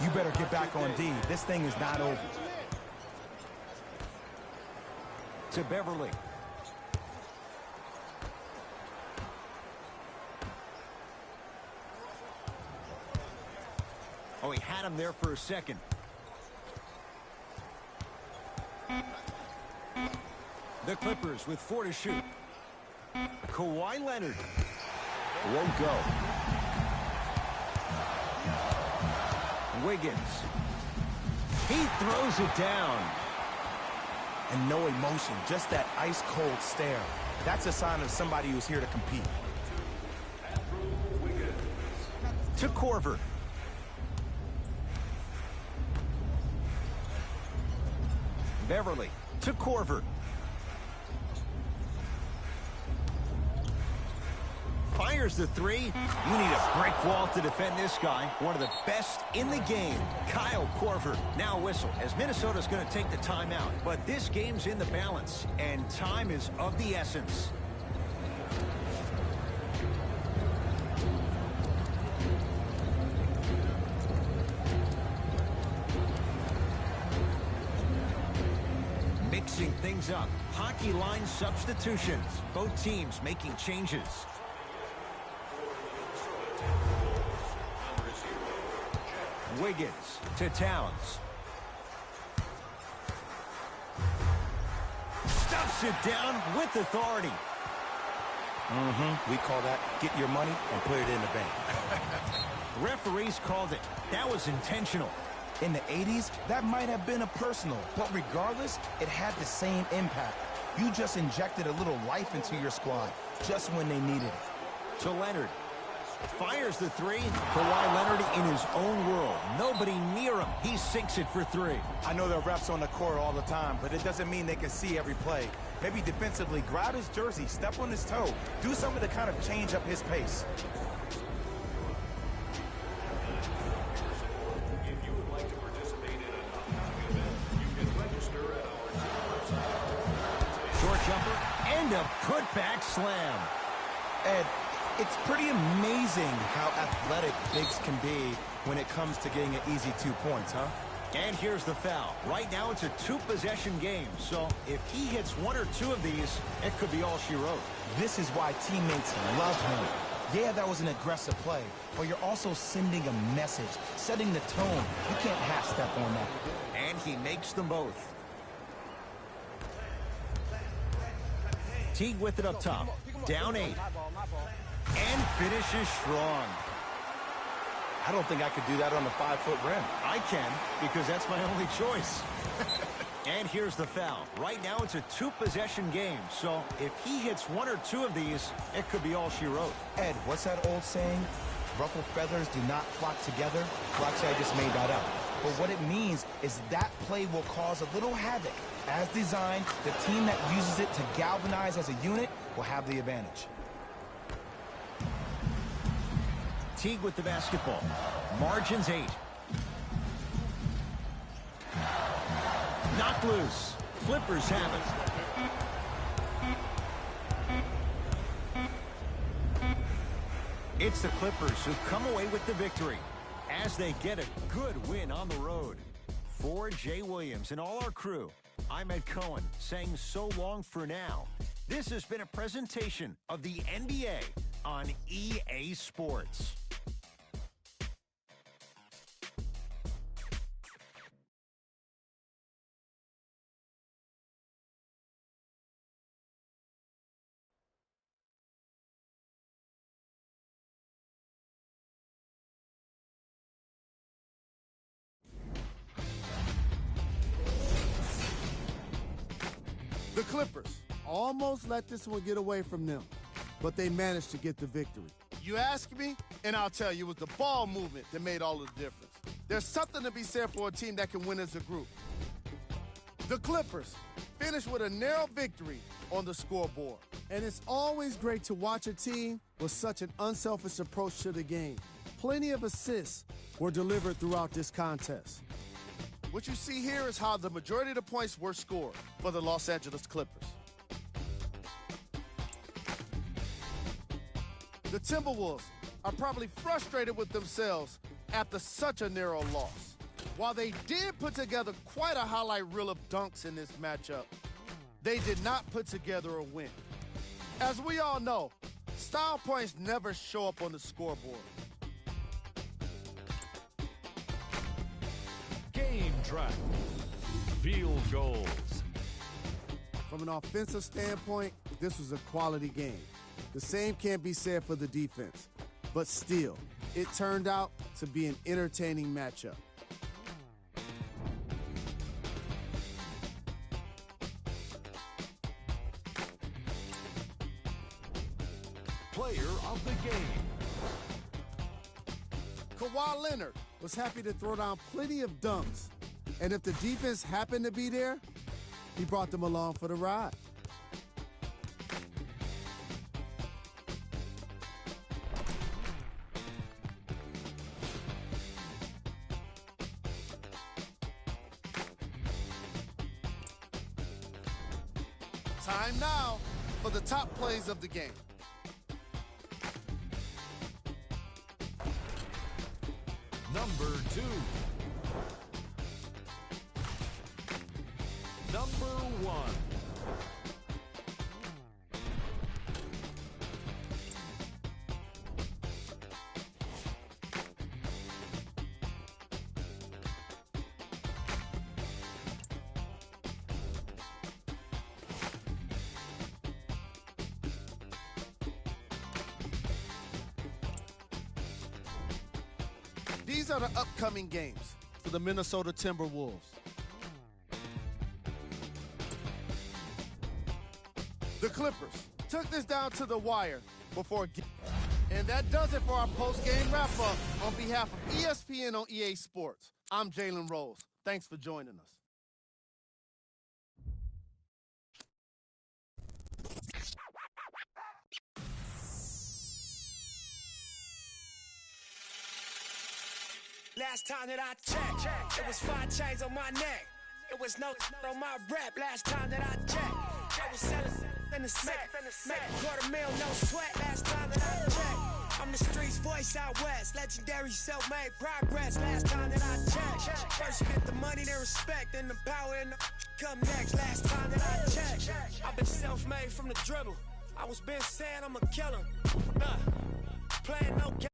You better get back on D. This thing is not over. To Beverly. Oh, he had him there for a second. The Clippers with 4 to shoot. Kawhi Leonard won't go. Wiggins. He throws it down. And no emotion, just that ice-cold stare. That's a sign of somebody who's here to compete. To Korver. Beverly to Korver. Fires the 3. You need a brick wall to defend this guy. One of the best in the game. Kyle Korver. Now whistle as Minnesota's going to take the timeout. But this game's in the balance, and time is of the essence. Mixing things up. Hockey line substitutions. Both teams making changes. Wiggins to Towns. Stuffs it down with authority. We call that get your money and put it in the bank. Referees called it. That was intentional. In the 80s, that might have been a personal, but regardless, it had the same impact. You just injected a little life into your squad, just when they needed it. To Leonard. Fires the 3. Kawhi Leonard in his own world. Nobody near him. He sinks it for 3. I know there are refs on the court all the time, but it doesn't mean they can see every play. Maybe defensively, grab his jersey, step on his toe, do something to kind of change up his pace. If you would like to participate in an upcoming event, you can register at our Short jumper and a putback slam. Ed, it's pretty amazing how athletic bigs can be when it comes to getting an easy 2 points, huh? And here's the foul. Right now it's a 2-possession game, so if he hits 1 or 2 of these, it could be all she wrote. This is why teammates love him. Yeah, that was an aggressive play, but you're also sending a message, setting the tone. You can't half-step on that. And he makes them both. Teague with it up top. Down 8. My ball. And finishes strong. I don't think I could do that on a 5-foot rim. I can, because that's my only choice. And here's the foul. Right now, it's a 2-possession game, so if he hits 1 or 2 of these, it could be all she wrote. Ed, what's that old saying? Ruffled feathers do not flock together. Well, actually, I just made that up. But what it means is that play will cause a little havoc. As designed, the team that uses it to galvanize as a unit will have the advantage. Teague with the basketball. Margins 8. Knocked loose. Clippers have it. It's the Clippers who come away with the victory as they get a good win on the road. For Jay Williams and all our crew, I'm Ed Cohen saying so long for now. This has been a presentation of the NBA on EA Sports. The Clippers almost let this one get away from them, but they managed to get the victory. You ask me, and I'll tell you, it was the ball movement that made all the difference. There's something to be said for a team that can win as a group. The Clippers finished with a narrow victory on the scoreboard. And it's always great to watch a team with such an unselfish approach to the game. Plenty of assists were delivered throughout this contest. What you see here is how the majority of the points were scored for the Los Angeles Clippers. The Timberwolves are probably frustrated with themselves after such a narrow loss. While they did put together quite a highlight reel of dunks in this matchup, they did not put together a win. As we all know, style points never show up on the scoreboard. Game track. Field goals. From an offensive standpoint, this was a quality game. The same can't be said for the defense. But still, it turned out to be an entertaining matchup. Player of the game. Kawhi Leonard was happy to throw down plenty of dunks. And if the defense happened to be there, he brought them along for the ride. Time now for the top plays of the game. Number 2. Number 1. These are the upcoming games for the Minnesota Timberwolves. The Clippers took this down to the wire before. And that does it for our post-game wrap-up. On behalf of ESPN on EA Sports, I'm Jalen Rose. Thanks for joining us. Last time that I checked, it was 5 chains on my neck. It was no on my rep. Last time that I checked, I was selling in the smack. $250,000, no sweat. Last time that I checked, I'm the streets voice out west. Legendary self-made progress. Last time that I checked, first you get the money, then respect, then the power and the come next. Last time that I checked, I've been self-made from the dribble. I was been saying I'm a killer. Playing no game.